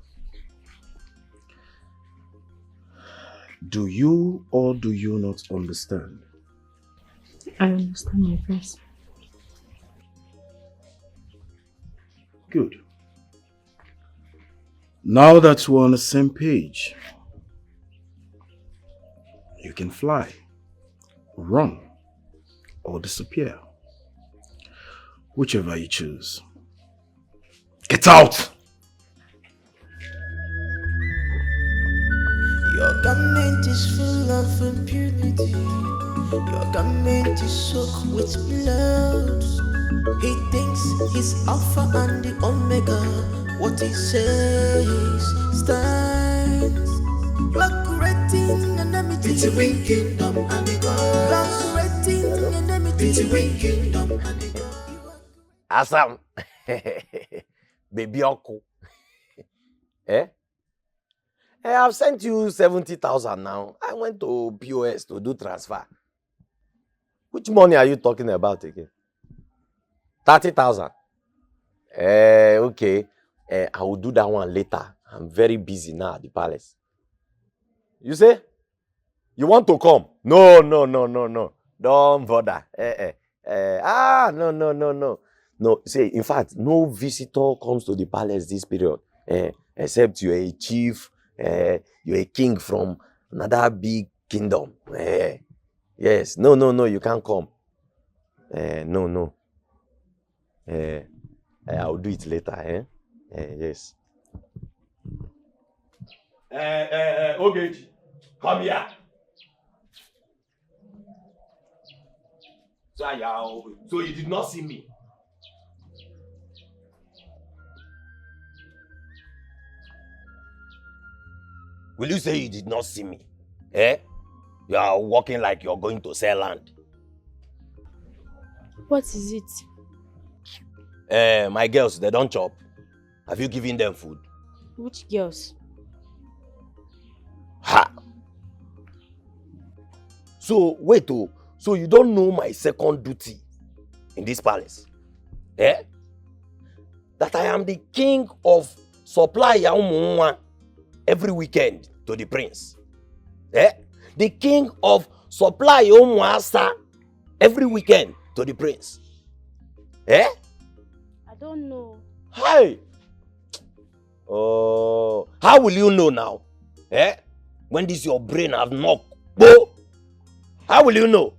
Do you or do you not understand? I understand, my prince. Good. Now that we're on the same page, you can fly, run, or disappear. Whichever you choose. Get out! Your garment is full of impunity. Your garment is soaked with blood. He thinks he's Alpha and the Omega. What he says stands. Block creating enmity between kingdom and the God. Block creating enmity between kingdom and the God. Asam, baby uncle. Eh? I've sent you 70,000 now. I went to POS to do transfer. Which money are you talking about again? 30,000. Okay. I will do that one later. I'm very busy now at the palace. You say? You want to come? No. Don't bother. No. No, say, in fact, no visitor comes to the palace this period. Except you're a chief, you're a king from another big kingdom. Yes, no, you can't come. No. I'll do it later, yes. Ogechi, come here. So you did not see me? Will you say you did not see me? You are walking like you're going to sell land. What is it? My girls, they don't chop. Have you given them food? Which girls? Ha! So, wait, so you don't know my second duty in this palace? That I am the king of supply Yaumwa every weekend to the prince. The king of supply Yaumwa every weekend to the prince. I don't know. Hi! Oh, how will you know now? When this your brain has knocked. Bo! How will you know?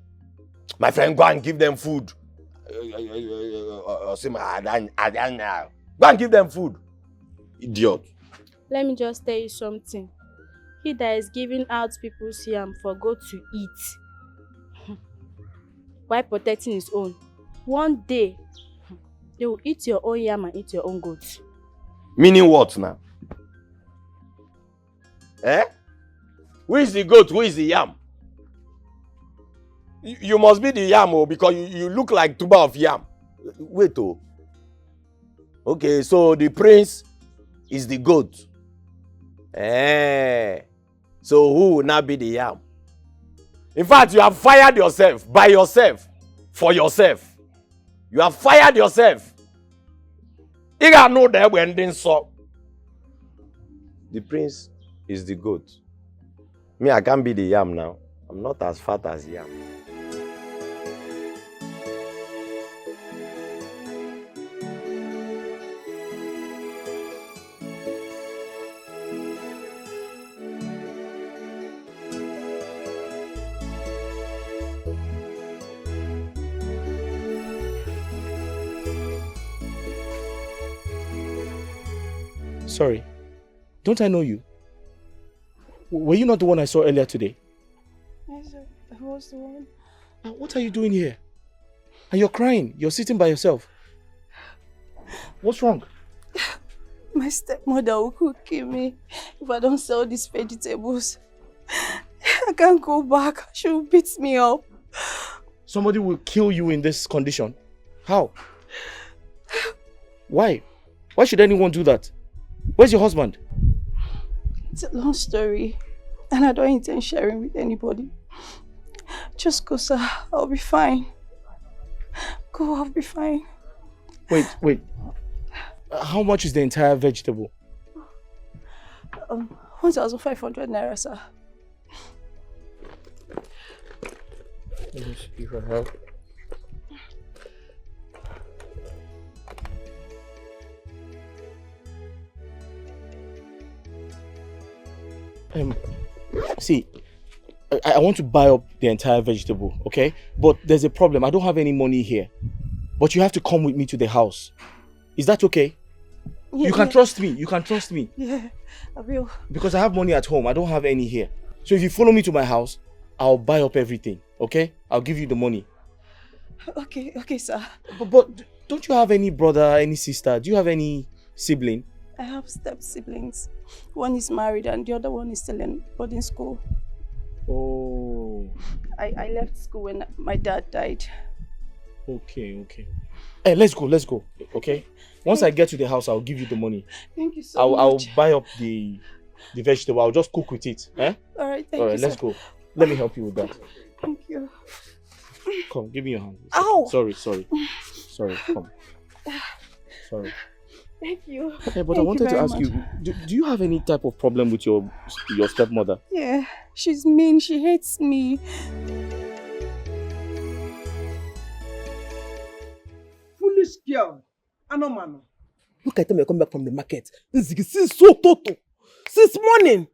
My friend, go and give them food. Go and give them food. Idiot. Let me just tell you something. He that is giving out people's yam for goat to eat while protecting his own, one day they will eat your own yam and eat your own goat. Meaning what now? Who is the goat? Who is the yam? You must be the yam, because you look like tuber of yam. Wait, Okay, so the prince is the goat. So who will now be the yam? In fact, you have fired yourself by yourself for yourself. You have fired yourself. You got know that when they saw. The prince is the goat. Me, I can't be the yam now. I'm not as fat as yam. Sorry, don't I know you? Were you not the one I saw earlier today? I was the one. What are you doing here? And you're crying. You're sitting by yourself. What's wrong? My stepmother will kill me if I don't sell these vegetables. I can't go back. She will beat me up. Somebody will kill you in this condition. How? Why? Why should anyone do that? Where's your husband? It's a long story, and I don't intend sharing with anybody. Just go, sir. I'll be fine. Go, I'll be fine. Wait. How much is the entire vegetable? 1,500 naira, sir. Let me see if I have. See, I want to buy up the entire vegetable, okay? But there's a problem. I don't have any money here. But you have to come with me to the house. Is that okay? Yeah, you can trust me. You can trust me. Yeah, I will. Because I have money at home. I don't have any here. So if you follow me to my house, I'll buy up everything, okay? I'll give you the money. Okay, sir. But don't you have any brother, any sister? Do you have any sibling? I have step-siblings. One is married and the other one is still in boarding school. Oh. I left school when my dad died. Okay. Hey, let's go, okay? Once I get to the house, I'll give you the money. Thank you so much. I'll buy up the vegetable. I'll just cook with it. Eh? Alright, thank you, let's go. Let me help you with that. Thank you. Come, give me your hand. Ow! Sorry, come. Sorry. Thank you. Hey, but Thank I wanted to ask much. you, do you have any type of problem with your stepmother? Yeah, she's mean. She hates me. Foolish girl. Anomano. Look at him, you come back from the market. Since so total. Since morning.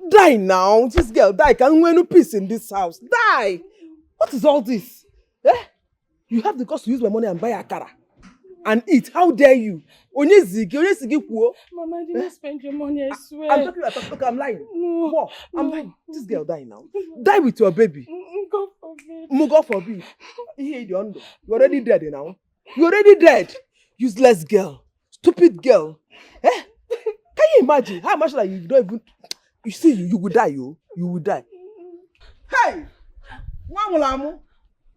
Die now. This girl, die. Can't win no peace in this house. Die. What is all this? You have the cost to use my money and buy akara. And eat. How dare you? Mama, I didn't spend your money, I swear. I'm talking about okay, I'm lying. No. What? I'm lying. This girl die now. Die with your baby. God forbid. God forbid. You're already dead now. You're already dead. Useless girl. Stupid girl. Can you imagine how much like you don't even... You see, you will die, you will die. Hey! Wamulamu.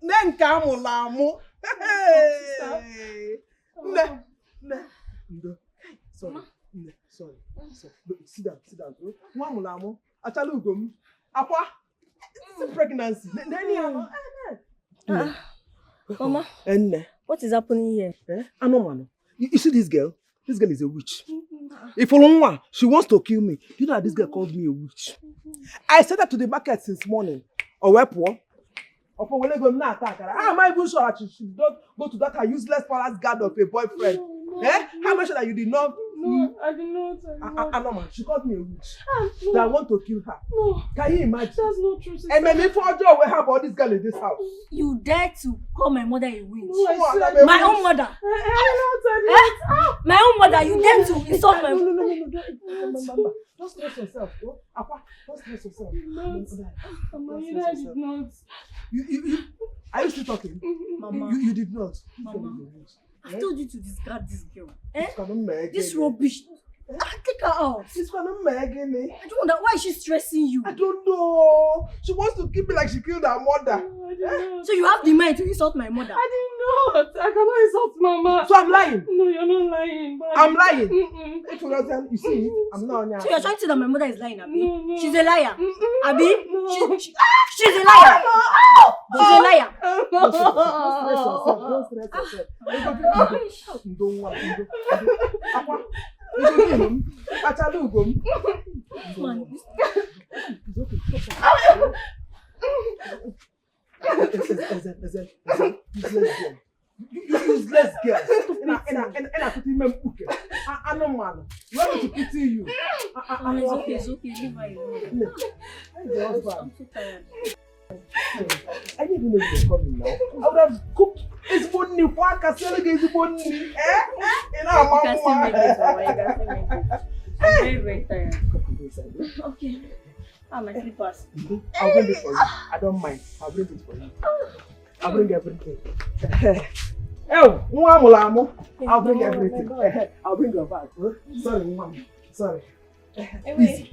Nenka mulamu. Hey! Sorry. Sit down. Wamulamu. Achalugum. Apa? It's a pregnancy. Mama, what is happening here? Anomano. You see this girl? This girl is a witch. If she wants to kill me, you know that this girl called me a witch. I sent her to the market since morning. Or where poor? How am I even sure that she should not go to that useless palace guard of a boyfriend? How much that you did not? No, I did not. Anoma, she called me a witch. That I want to kill her. No. Can you imagine? That's not true, sister. And maybe for joy we have all this girl in this house. You dare to call my mother a witch? No, my own mother. My own mother, you dare to insult my... No. Don't stress yourself. Don't stress yourself. Mama, I did not. Are you still talking? Mama. You did not. Mama. I told you to discard this girl. This rubbish. Take her out. She's gonna meg me. I don't know. Why is she stressing you? I don't know. She wants to keep me like she killed her mother. So you have the mind to insult my mother? I did not. I cannot insult Mama. So I'm lying? No, you're not lying. I'm lying. If you see, I'm not lying. So you're trying to say that my mother is lying, Abi? No. She's a liar. Abi? No. She's a liar. She's a liar. Don't stress yourself. Don't worry. Useless girl. And I put him in cooking. I know, man. You want me to pity you? It's okay. Leave her alone. I'm so tired. I didn't even know you were coming now. I would have cooked his money. Why can't you get his money? You can still make it, Mama. You can still make it. I'm very, very tired. Okay. my slippers. I'll bring it for you. I don't mind. I'll bring it for you. I'll bring everything. Oh, I'll bring everything. I'll bring your bag. Sorry, mom. Sorry. Easy.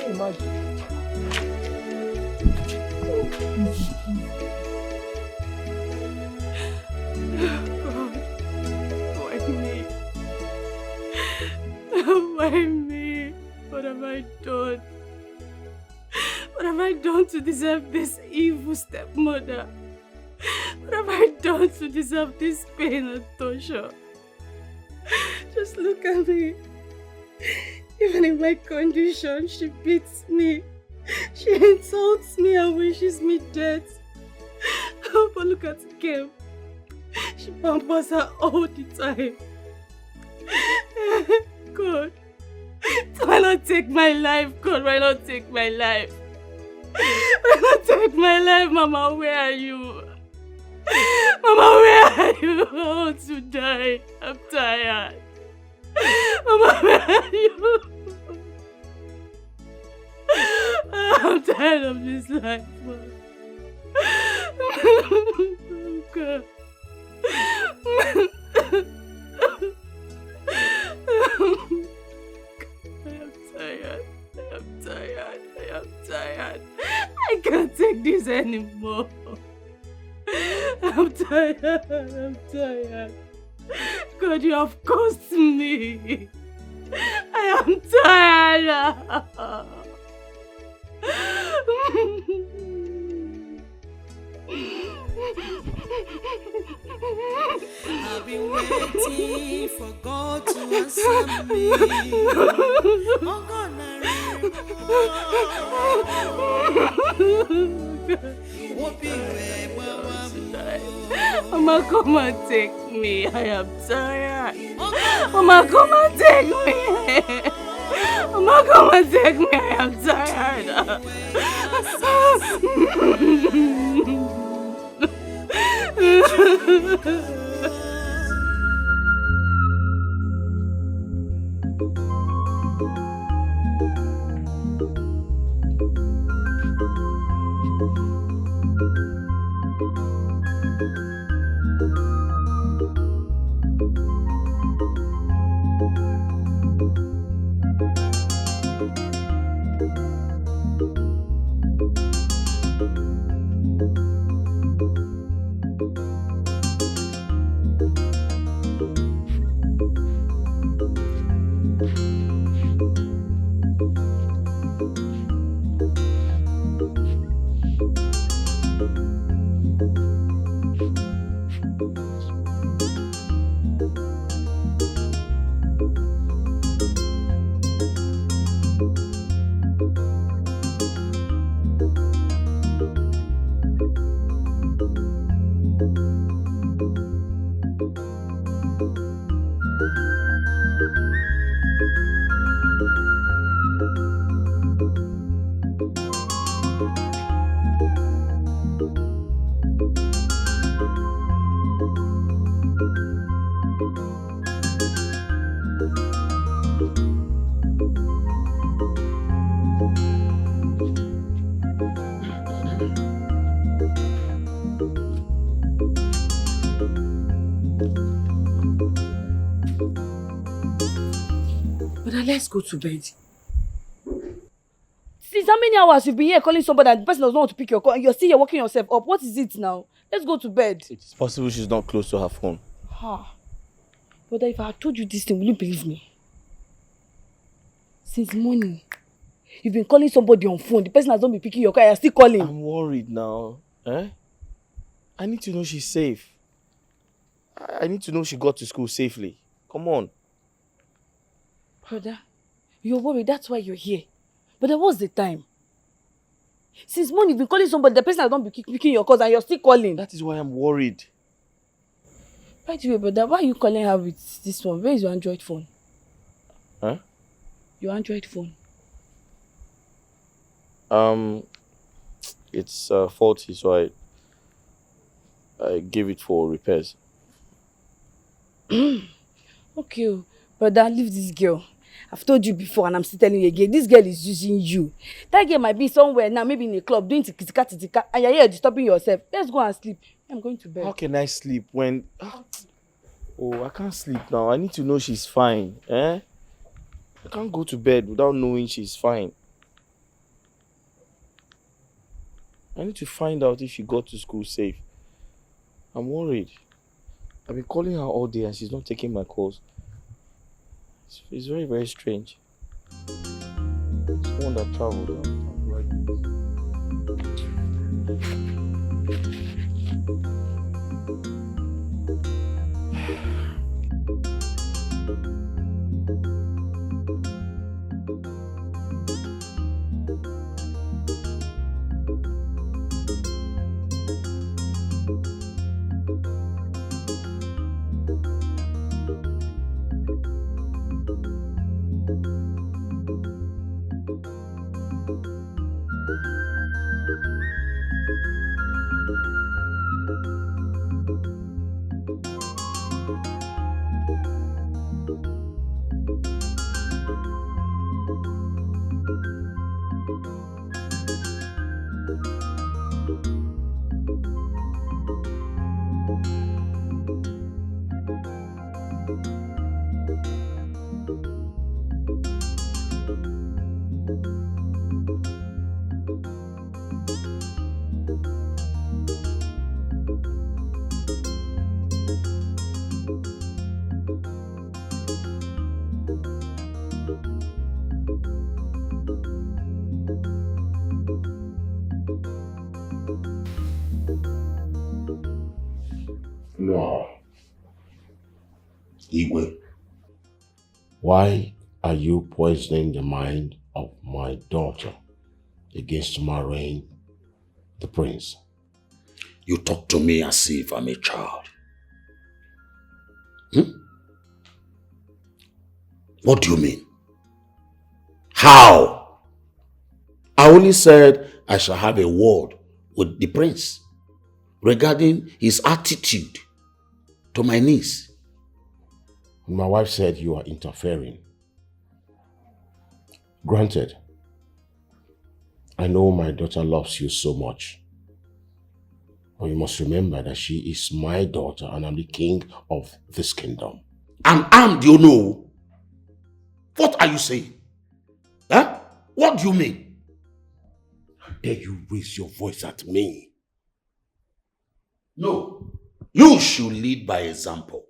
Imagine. God, why me? Why me? What have I done? What have I done to deserve this evil stepmother? What have I done to deserve this pain and torture? Just look at me. Even in my condition, she beats me. She insults me and wishes me death. But look at Kim. She pampers her all the time. God, why not take my life? God, why not take my life? Why not take my life? Mama, where are you? Mama, where are you? I want to die. I'm tired. Mama, where are you? I'm tired of this life, Mom. Oh, God. I am tired. I can't take this anymore. I'm tired. God, you have caused me. I am tired. I've been waiting for God to answer me. Oh God, Mama, come and take me. I am tired. Mama, come and take me. Mama, come and take me. I am tired. Let's go to bed. Since how many hours you've been here calling somebody and the person does not want to pick your call and you're still here waking yourself up? What is it now? Let's go to bed. It's possible she's not close to her phone. Ha. Brother, if I had told you this thing, will you believe me? Since morning, you've been calling somebody on phone. The person has not been picking your call. You're still calling. I'm worried now. I need to know she's safe. I need to know she got to school safely. Come on. Brother, you're worried. That's why you're here. But then what's the time? Since morning, you've been calling somebody. The person has not been picking your calls and you're still calling. That is why I'm worried. By the way, brother, why are you calling her with this one? Where is your Android phone? Huh? Your Android phone. It's faulty, so I gave it for repairs. Okay, Brother, leave this girl. I've told you before and I'm still telling you again, this girl is using you. That girl might be somewhere now, maybe in a club, doing tika, and you're here disturbing yourself. Let's go and sleep. I'm going to bed. How can I sleep when... Oh, I can't sleep now. I need to know she's fine. I can't go to bed without knowing she's fine. I need to find out if she got to school safe. I'm worried. I've been calling her all day and she's not taking my calls. It's very, very strange. Someone that traveled. No. Igwe, why are you poisoning the mind of my daughter against marrying the prince? You talk to me as if I'm a child. What do you mean? How? I only said I shall have a word with the prince regarding his attitude to my niece. My wife said you are interfering. Granted, I know my daughter loves you so much. But you must remember that she is my daughter and I'm the king of this kingdom. And you know? What are you saying? Huh? What do you mean? How dare you raise your voice at me? No. You should lead by example.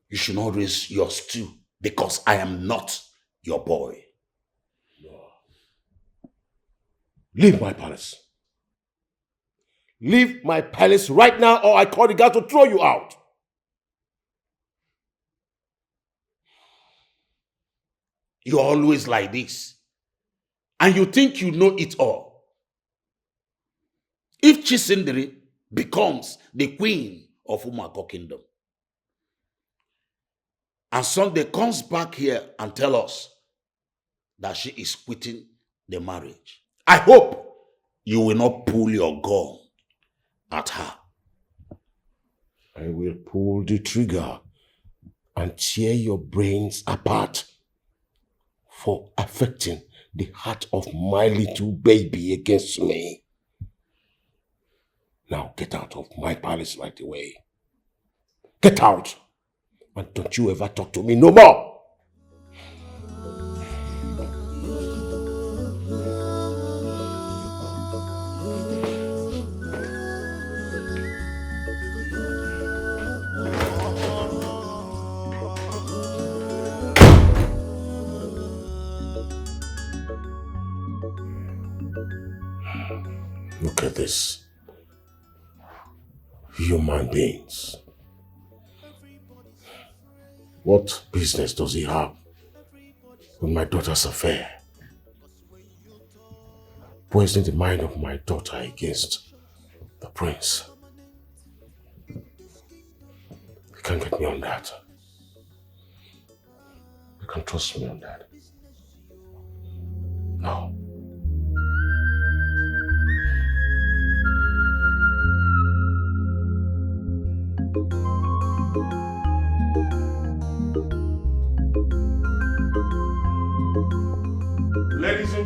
You should not raise yours too, because I am not your boy. No. Leave my palace. Leave my palace right now or I call the guard to throw you out. You're always like this. And you think you know it all. If Chisindri becomes the queen of Umako Kingdom, and Sunday comes back here and tell us that she is quitting the marriage, I hope you will not pull your gun at her. I will pull the trigger and tear your brains apart for affecting the heart of my little baby against me. Now get out of my palace right away. Get out! And don't you ever talk to me no more! Look at this. Human beings. What business does he have with my daughter's affair? Poisoning the mind of my daughter against the prince. You can't get me on that. You can trust me on that. No.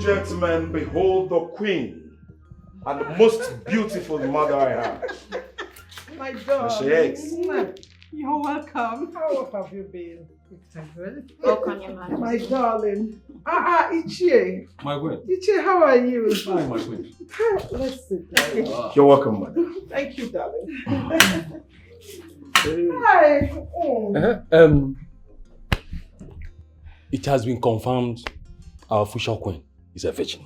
gentlemen, behold the queen and the most beautiful mother I have. My There she is. darling. You're welcome. How have you been? Welcome, your Majesty. My darling. Ichie. My queen. Ichie, how are you? Hi, my queen. Let's sit down. You're welcome, mother. Thank you, darling. Hi. Oh. It has been confirmed our official queen is a virgin.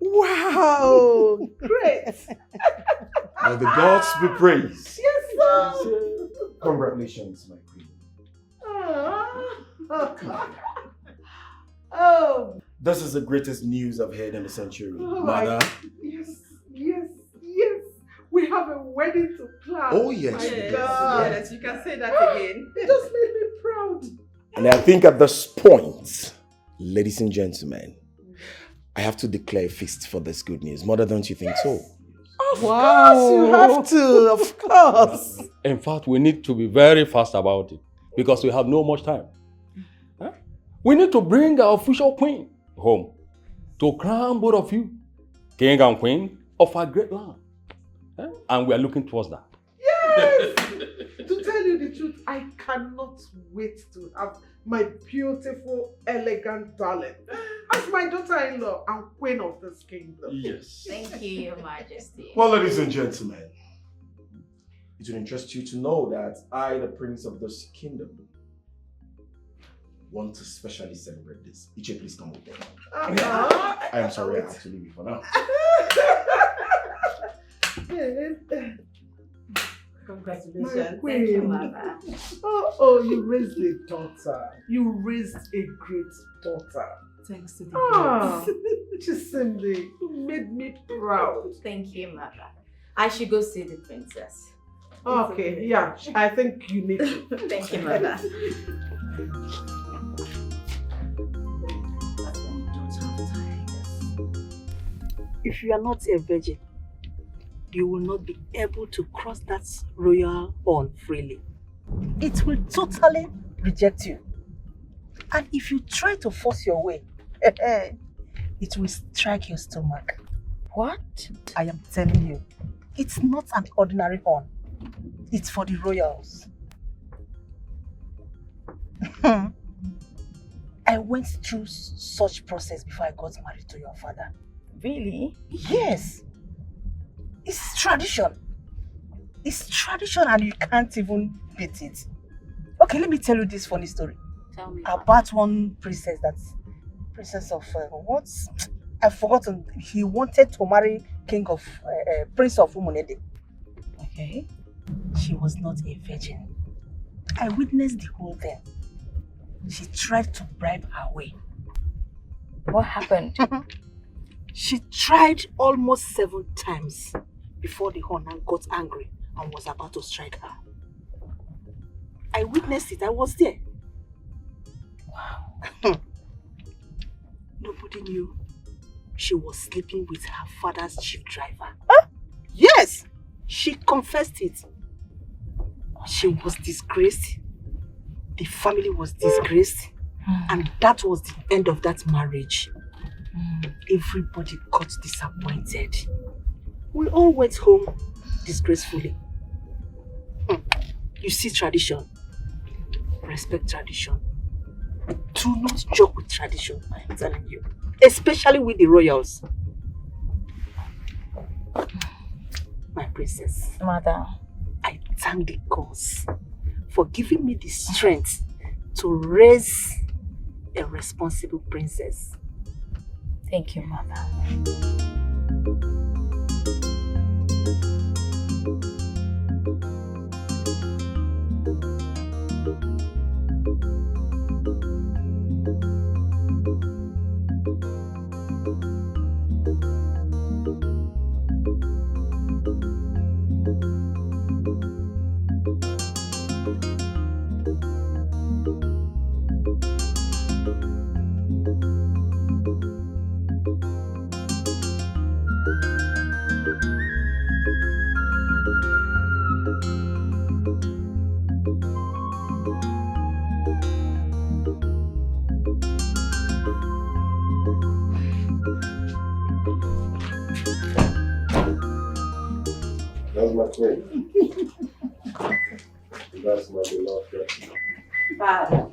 Wow, great. May the gods be praised. Yes, sir. Congratulations, my queen. Oh, This is the greatest news I've heard in a century, oh mother. yes. We have a wedding to plan. Oh, yes, My we do. God. Yes, you can say that again. It just made me proud. And I think at this point, ladies and gentlemen, I have to declare a feast for this good news. Mother, don't you think so? Of course, you have to. Of course. In fact, we need to be very fast about it because we have no much time. Huh? We need to bring our official queen home to crown both of you, king and queen of our great land. Huh? And we are looking towards that. Yes. To tell you the truth, I cannot wait to have my beautiful, elegant darling as my daughter-in-law and queen of this kingdom. Yes. Thank you, Your Majesty. Well, ladies and gentlemen, it will interest you to know that I, the prince of this kingdom, want to specially celebrate this. Iche, please come over. I am sorry, I have to leave you for now. Congratulations. My queen. Thank you, Mother. Oh, you raised a daughter. You raised a great daughter. Thanks to the Ah, gods. Chisimdi, you made me proud. Thank you, Mother. I should go see the princess. Okay, yeah, I think you need to. Thank you, Mother. If you are not a virgin, you will not be able to cross that royal horn freely. It will totally reject you. And if you try to force your way, it will strike your stomach. What? I am telling you, it's not an ordinary horn. It's for the royals. I went through such process before I got married to your father. Really? Yes. It's tradition. It's tradition and you can't even beat it. Okay, let me tell you this funny story. Tell me. About one princess princess of what? I've forgotten. He wanted to marry Prince of Umunede. Okay. She was not a virgin. I witnessed the whole thing. She tried to bribe her way. What happened? She tried almost 7 times before the horn got angry and was about to strike her. I witnessed it. I was there. Wow. Nobody knew she was sleeping with her father's chief driver. Huh? Yes! She confessed it. She was disgraced. The family was disgraced. And that was the end of that marriage. Everybody got disappointed. We all went home disgracefully. You see tradition. Respect tradition. Do not joke with tradition, I'm telling you. Especially with the royals. My princess. Mother. I thank the gods for giving me the strength to raise a responsible princess. Thank you, Mother. Okay. That's my beloved. Father.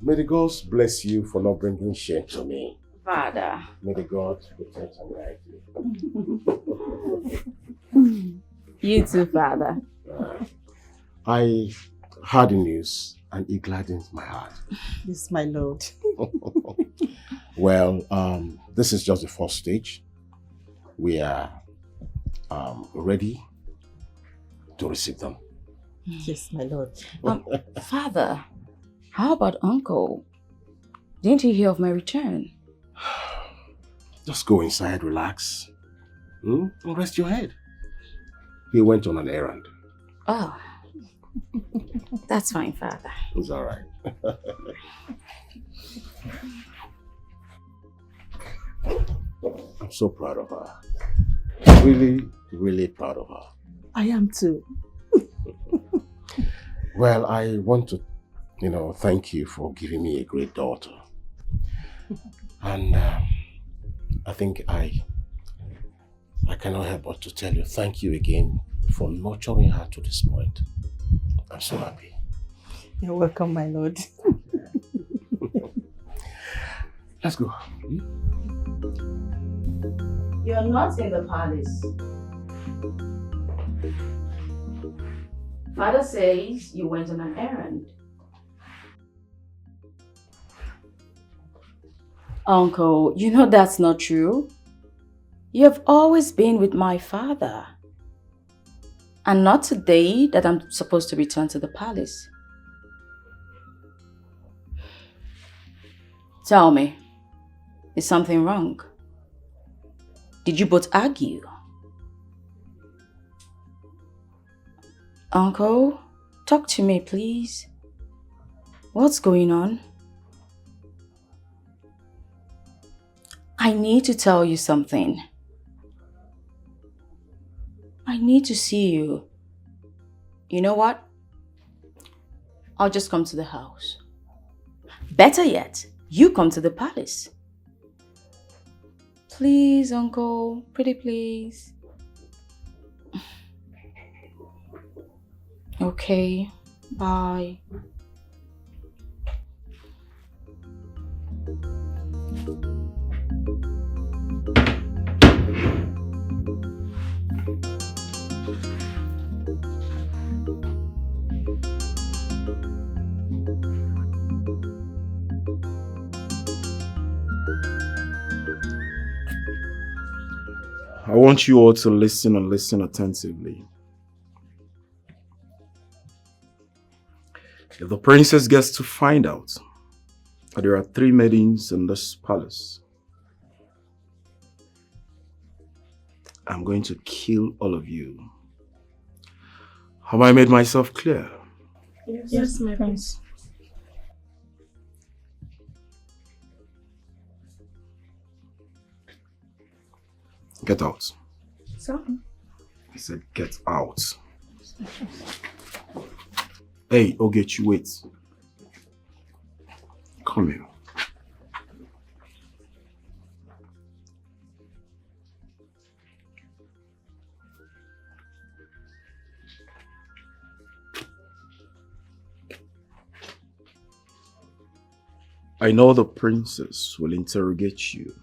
May the gods bless you for not bringing shame to me. Father. May the gods protect and guide you. You too, Father. I heard the news and it gladdened my heart. Yes, my lord. Well, this is just the first stage. We are ready to receive them. Yes, my lord. Father, how about Uncle? Didn't he hear of my return? Just go inside, relax, and rest your head. He went on an errand. Oh, that's fine, Father. It's all right. I'm so proud of her. Really, really proud of her. I am too. Well, I want to, thank you for giving me a great daughter. And I think I cannot help but to tell you thank you again for nurturing her to this point. I'm so happy. You're welcome, my lord. Let's go. You're not in the palace. Father says you went on an errand. Uncle, you know that's not true. You have always been with my father. And not today that I'm supposed to return to the palace. Tell me, is something wrong? Did you both argue? Uncle, talk to me, please. What's going on? I need to tell you something. I need to see you. You know what? I'll just come to the house. Better yet, you come to the palace. Please, Uncle. Pretty please. Okay. Bye. I want you all to listen and listen attentively. If the princess gets to find out that there are 3 maidens in this palace, I'm going to kill all of you. Have I made myself clear? Yes, my prince. Get out. Sorry. I said get out. Hey, Ogechi, wait. Come here. I know the princess will interrogate you.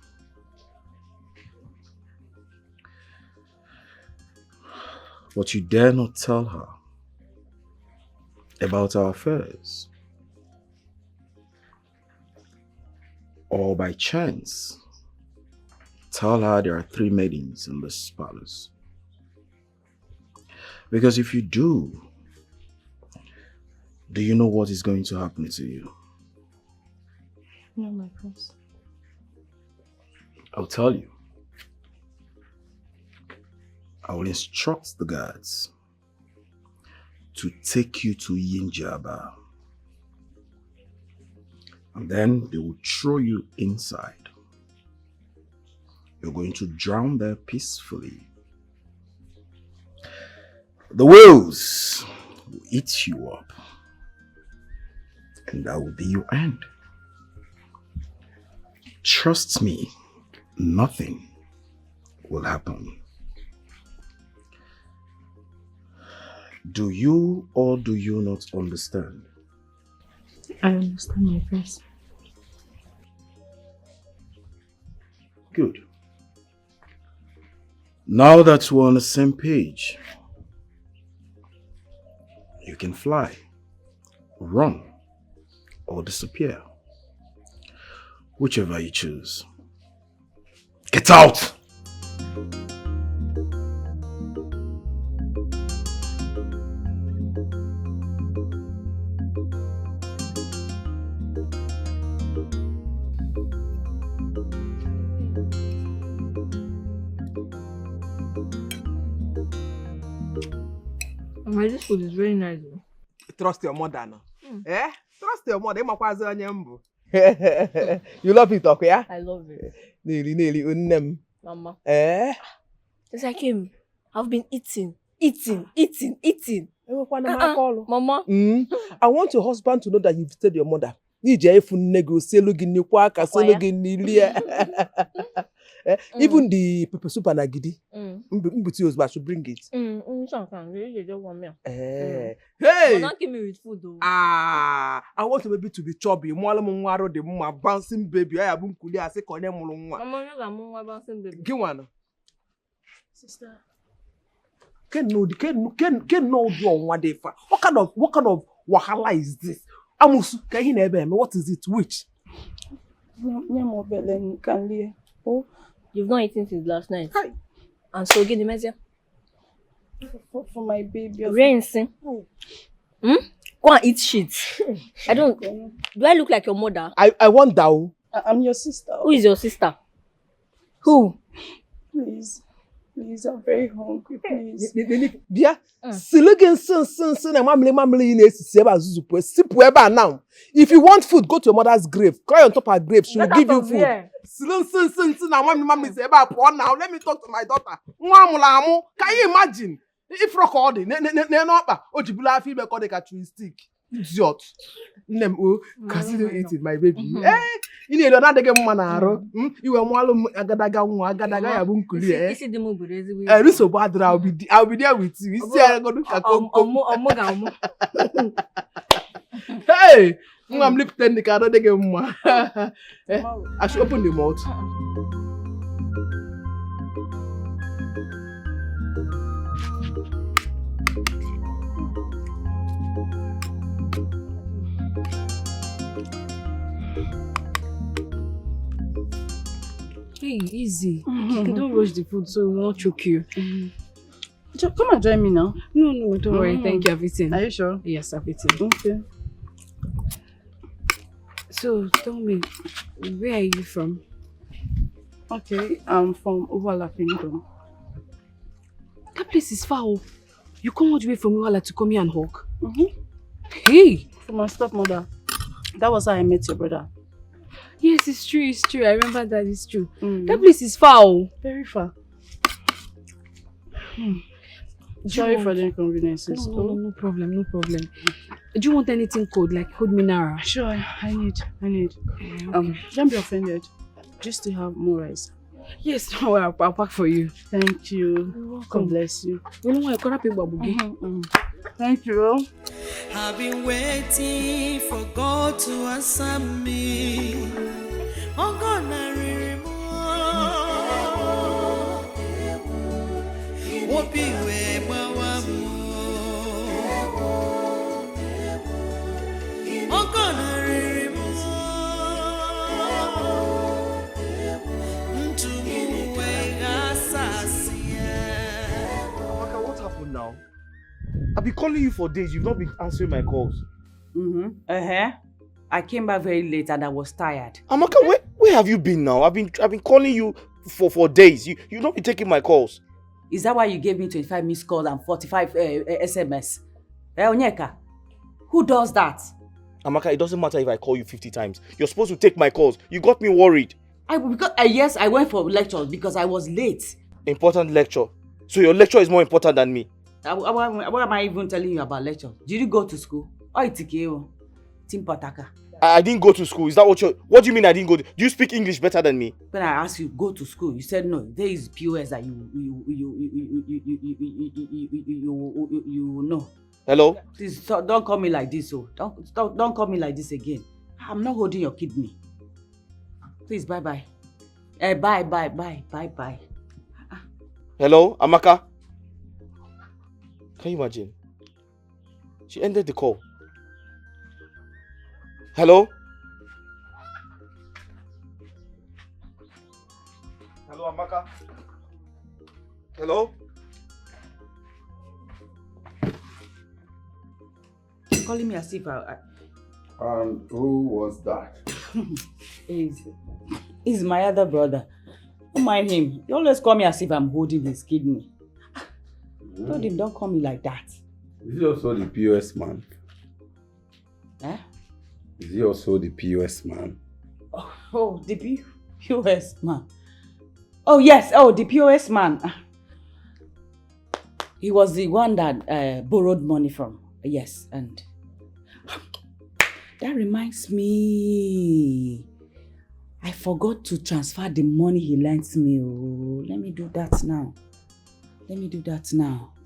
But you dare not tell her about our affairs. Or by chance, tell her there are 3 maidens in this palace. Because if you do you know what is going to happen to you? No, my prince. I'll tell you. I will instruct the guards to take you to Yinjaba. And then they will throw you inside. You're going to drown there peacefully. The whales will eat you up. And that will be your end. Trust me, nothing will happen. Do you or do you not understand? I understand, my prince. Good. Now that we're on the same page, you can fly, run, or disappear. Whichever you choose. Get out! This food is very nice. Trust your mother now. Eh? Trust your mother. You love it, okay? Yeah? I love it. Nearly, unnem. Mama. Eh? Since I came, I've been eating. Mama. I want your husband to know that you've visited your mother. Even the pepper soup and agidi. I should bring it. Hey! Don't give me with food though. I want the baby to be chubby. The bouncing baby. I have I say Mama, you bouncing baby. Give one. Sister. Can know what kind of wahala is this? What is it? Which? Oh, you've not eaten since last night. Hi. And so get the measure. For my baby. Rinsing. Go and eat shit. I don't. Do I look like your mother? I want thou. I'm your sister. Who is your sister? Who? Please, I'm very hungry. Please. Yeah. Now. If you want food, go to your mother's grave. Cry on top of her grave. She will give you food. Now let me talk to my daughter. Can you imagine? If recording, Ojibula feel like a tree stick. Idiot. Consider eating my baby. You need another game manaro. You are one agadaga ya bunkuli. Isi the move with I so bad. I'll be there with you. You see, I'm going to hey, I'm lifting the car. I should open the mouth. Hey, easy. Don't rush the food so it won't choke you. Come and join me now. No, don't worry. Thank you, I've eaten. Are you sure? Yes, I've eaten. Okay. So, tell me, where are you from? Okay, I'm from Uwala Kingdom. That place is far. You come all the way from Uwala to come here and hawk? Hey! From my stepmother. That was how I met your brother. Yes, it's true. I remember that, it's true. That place is far. Very far. Sorry for the inconveniences. No problem. Do you want anything cold, like cold mineral? Sure, I need. Don't be offended. Just to have more rice. Yes, no, I'll pack for you. Thank you. You're welcome. God bless you. You know what? Thank you. I've been waiting for God to answer me. Oh God, I remember. Oh God, I remember. What happened now? I've been calling you for days. You've not been answering my calls. I came back very late and I was tired. Amaka, where have you been now? I've been calling you for days. You've not been taking my calls. Is that why you gave me 25 missed calls and 45 SMS? Onyeka, who does that? Amaka, it doesn't matter if I call you 50 times. You're supposed to take my calls. You got me worried. Yes, I went for lectures because I was late. Important lecture. So your lecture is more important than me. What am I even telling you about lecture? Did you go to school? Oh, it's Timpataka. I didn't go to school. Is that what do you mean I didn't go to? Do you speak English better than me? When I asked you go to school, you said no. There is POS that you know. Hello? Please don't call me like this, oh. Don't call me like this again. I'm not holding your kidney. Please, bye. Bye. Hello, Amaka? Can you imagine? She ended the call. Hello? Hello, Amaka? Hello? You're calling me as if And who was that? He's my other brother. Don't mind him. He always call me as if I'm holding his kidney. Told him, don't call me like that. Is he also the POS man? Eh? Is he also the POS man? Oh, the POS man. Oh, yes. Oh, the POS man. He was the one that borrowed money from. Yes, and that reminds me. I forgot to transfer the money he lent me. Oh, let me do that now.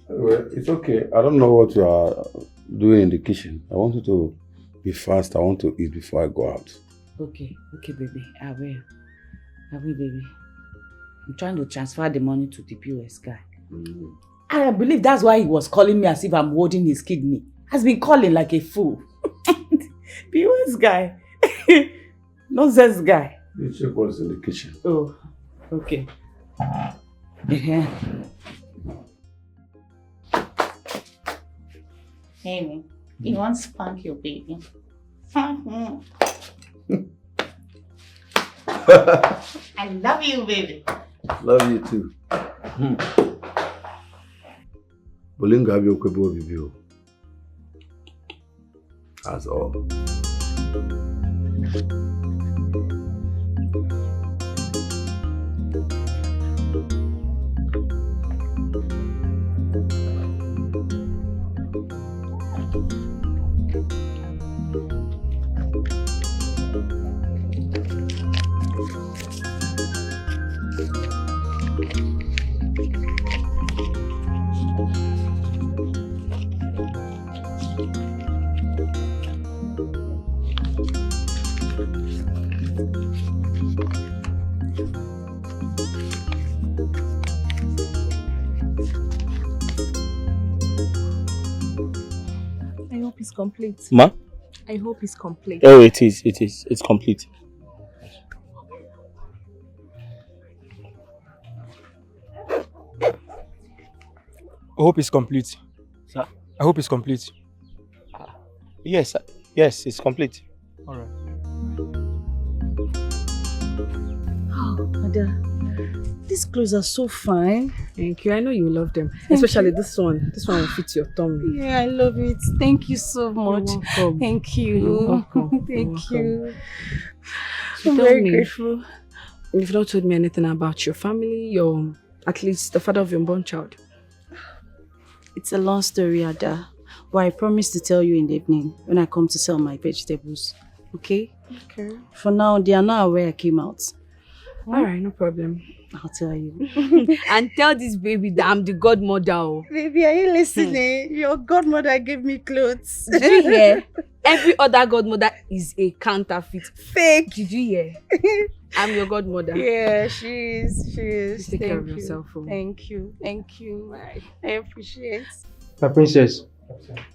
Well, it's okay. I don't know what you are doing in the kitchen. I want you to be fast. I want to eat before I go out. Okay, baby. I will, baby. I'm trying to transfer the money to the POS guy. I believe that's why he was calling me as if I'm holding his kidney. Has been calling like a fool. POS guy. Nonsense guy. You check what's in the kitchen. Oh, okay. Yeah. Hey, man. You want to spank your baby? I love you, baby. Love you too. Bolinga bi okwebo bibi. That's all. Complete. Ma? I hope it's complete. Oh, it is. It's complete. I hope it's complete. Sir? I hope it's complete. Yes, it's complete. All right. Oh, Ada, these clothes are so fine. Thank you. I know you love them. Especially this one. This one will fit your tummy. Yeah, I love it. Thank you so much. You're welcome. Thank you. You're welcome. Thank you. So I'm tell very me, grateful. You've not told me anything about your family, at least the father of your unborn child. It's a long story, Ada. But I promise to tell you in the evening when I come to sell my vegetables. Okay? Okay. For now, they are not aware I came out. Alright, no problem. I'll tell you. And tell this baby that I'm the godmother. Oh. Baby, are you listening? Your godmother gave me clothes. Did you hear? Every other godmother is a counterfeit. Fake. Did you hear? I'm your godmother. Yeah, she is. Please take care of you. yourself. Oh. Thank you. I appreciate. My princess,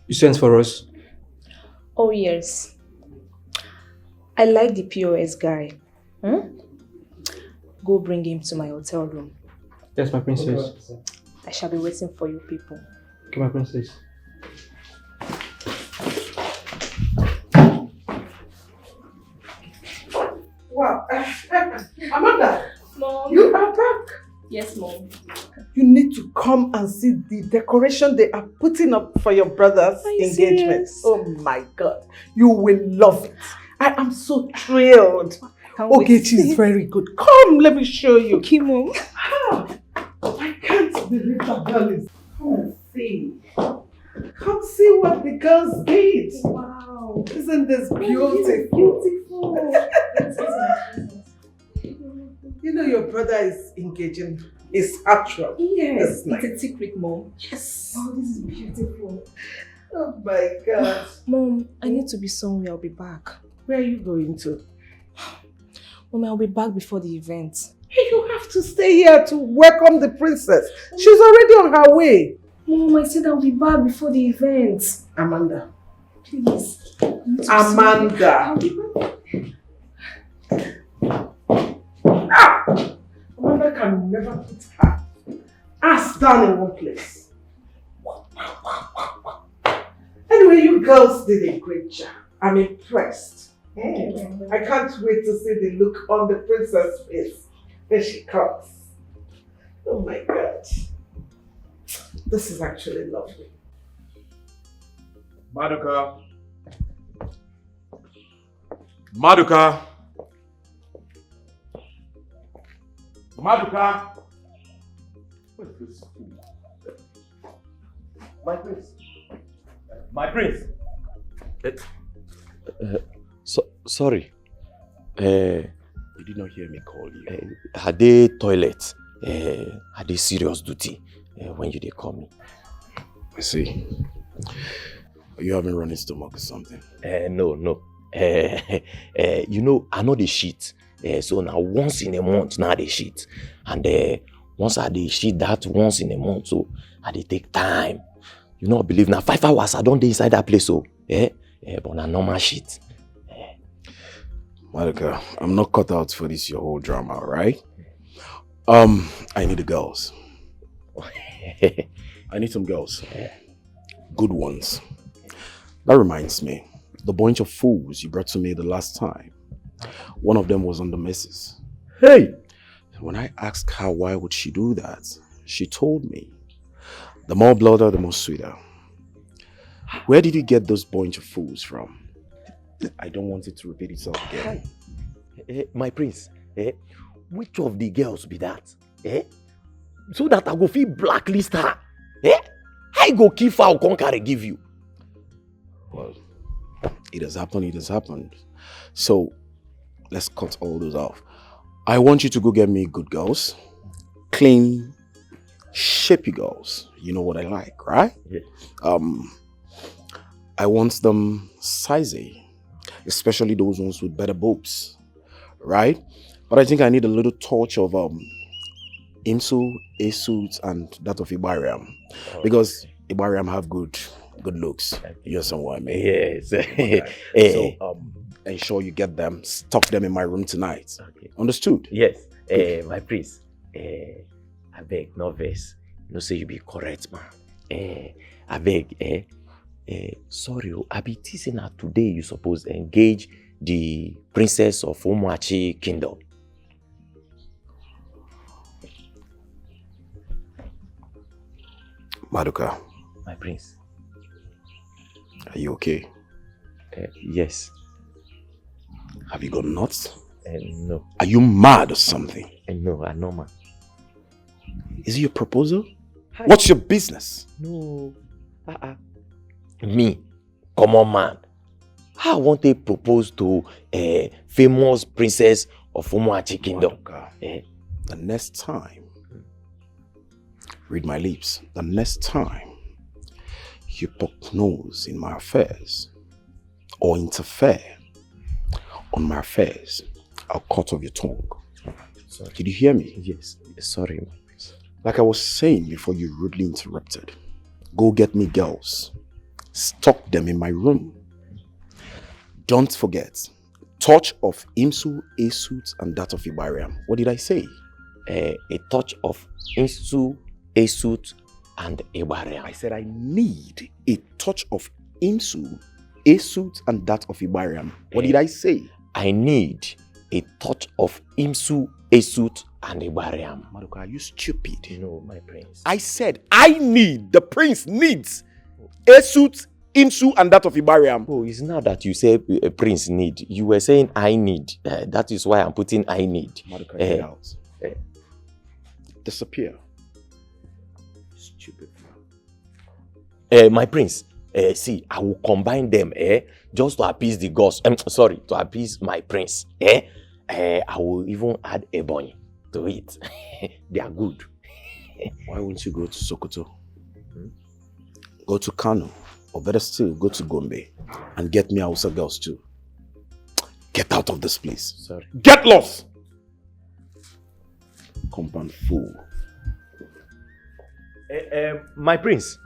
you sent for us. Oh yes. I like the POS guy. Go bring him to my hotel room. Yes, my princess. I shall be waiting for you people. Okay, my princess. Wow. Amanda, Mom. You are back. Yes, Mom. You need to come and see the decoration they are putting up for your brother's engagement. Serious? Oh my God. You will love it. I am so thrilled. Ogechi is very good. Come, let me show you. Okay, Mom. I can't believe that girl is. Come and see. Come see what the girls did. Wow. Wow, isn't this beautiful? You know your brother is engaging his actual. Yes, That's it's a secret, Mom. Yes. Oh, this is beautiful. Oh my God. Mom, I need to be somewhere. I'll be back. Where are you going to? Mom, I'll be back before the event. You have to stay here to welcome the princess. She's already on her way. Mom, I said I'll be back before the event. Amanda. Please. Amanda. Amanda can never put her ass down in one place. Anyway, you girls did a great job. I'm impressed. I can't wait to see the look on the princess' face when she comes. Oh my God. This is actually lovely. Maduka. Maduka. Maduka. What is this? My prince. My prince. Sorry. You did not hear me call you. Had they toilet? Had they serious duty when you they call me? I see. Are you having running stomach or something? No. You know, I know the shit. So now once in a month now they shit. And once I they shit that once in a month, so I they take time. You know, believe now 5 hours I don't dey inside that place, so but na normal shit. Malika, I'm not cut out for this your whole drama, right? I need the girls. I need some girls. Good ones. That reminds me, the bunch of fools you brought to me the last time. One of them was on the missus. Hey! When I asked her why would she do that, she told me, the more blooded, the more sweeter. Where did you get those bunch of fools from? I don't want it to repeat itself again. My prince, which of the girls be that? So that I go feel blacklist her. I go keep foul conquer give you. Well, it has happened. So let's cut all those off. I want you to go get me good girls. Clean, shapy girls. You know what I like, right? Yeah. I want them sizey, especially those ones with better boobs, right? But I think I need a little touch of Imsu, Esut, and that of Ibariam, because Ibariam have good looks. You understand what I mean? Yes. Okay. So ensure you get them, stock them in my room tonight. Okay. Understood? Yes. My prince, I beg, no vex. No say you be correct, man. I beg, sorry, I be teasing her today. You supposed to engage the princess of Umuachi Kingdom. Maduka. My prince. Are you okay? Yes. Have you got nuts? No. Are you mad or something? No, I'm not mad. Is it your proposal? Hi. What's your business? No. Me, common man. I want to propose to a famous princess of Umuachi Kingdom. The next time, read my lips, the next time you poke nose in my affairs or interfere on my affairs, I'll cut off your tongue. Sorry. Did you hear me? Yes. Sorry. Like I was saying before you rudely interrupted, go get me girls. Stock them in my room. Don't forget, touch of Imsu, Esut, and that of Ibariam. What did I say? A touch of Imsu, Esut, and Ibariam. I said I need a touch of Imsu, Esut, and that of Ibariam. What did I say? I need a touch of Imsu, Esut, and Ibariam. Maduka, are you stupid? No, my prince. I said I need, the prince needs Esut, Imsu, and that of Ibariam. Oh, it's not that you say a prince need. You were saying I need. That is why I'm putting I need. Maduka, get out. Disappear. Stupid. My prince, See, I will combine them, just to appease the gods. Sorry, to appease my prince, I will even add ebony to it. They are good. Why won't you go to Sokoto? Go to Kano, or better still, go to Gombe and get me Hausa girls too. Get out of this place. Sorry. Get lost! Compound fool. My prince,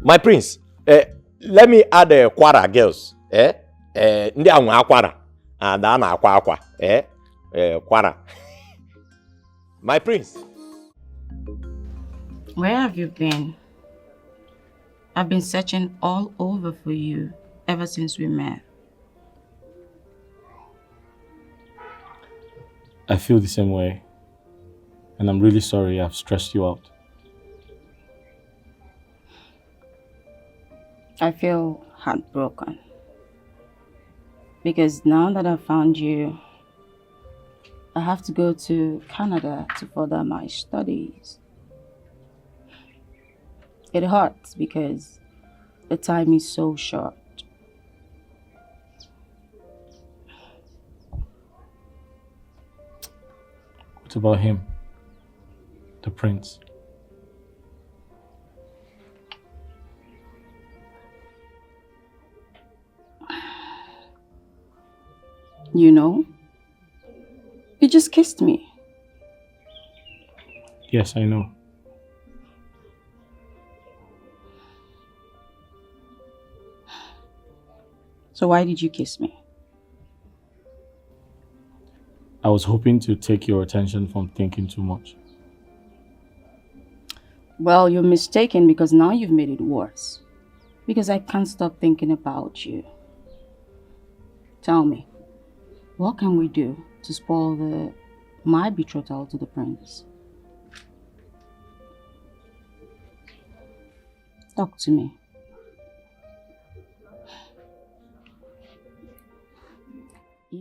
let me add Kwara girls. Ndị anwa akwara and a na-akwa akwa. Kwara. My prince. Where have you been? I've been searching all over for you ever since we met. I feel the same way. And I'm really sorry I've stressed you out. I feel heartbroken. Because now that I've found you, I have to go to Canada to further my studies. It hurts because the time is so short. What about him? The prince? You know, you just kissed me. Yes, I know. So why did you kiss me? I was hoping to take your attention from thinking too much. Well, you're mistaken because now you've made it worse. Because I can't stop thinking about you. Tell me, what can we do to spoil my betrothal to the prince? Talk to me.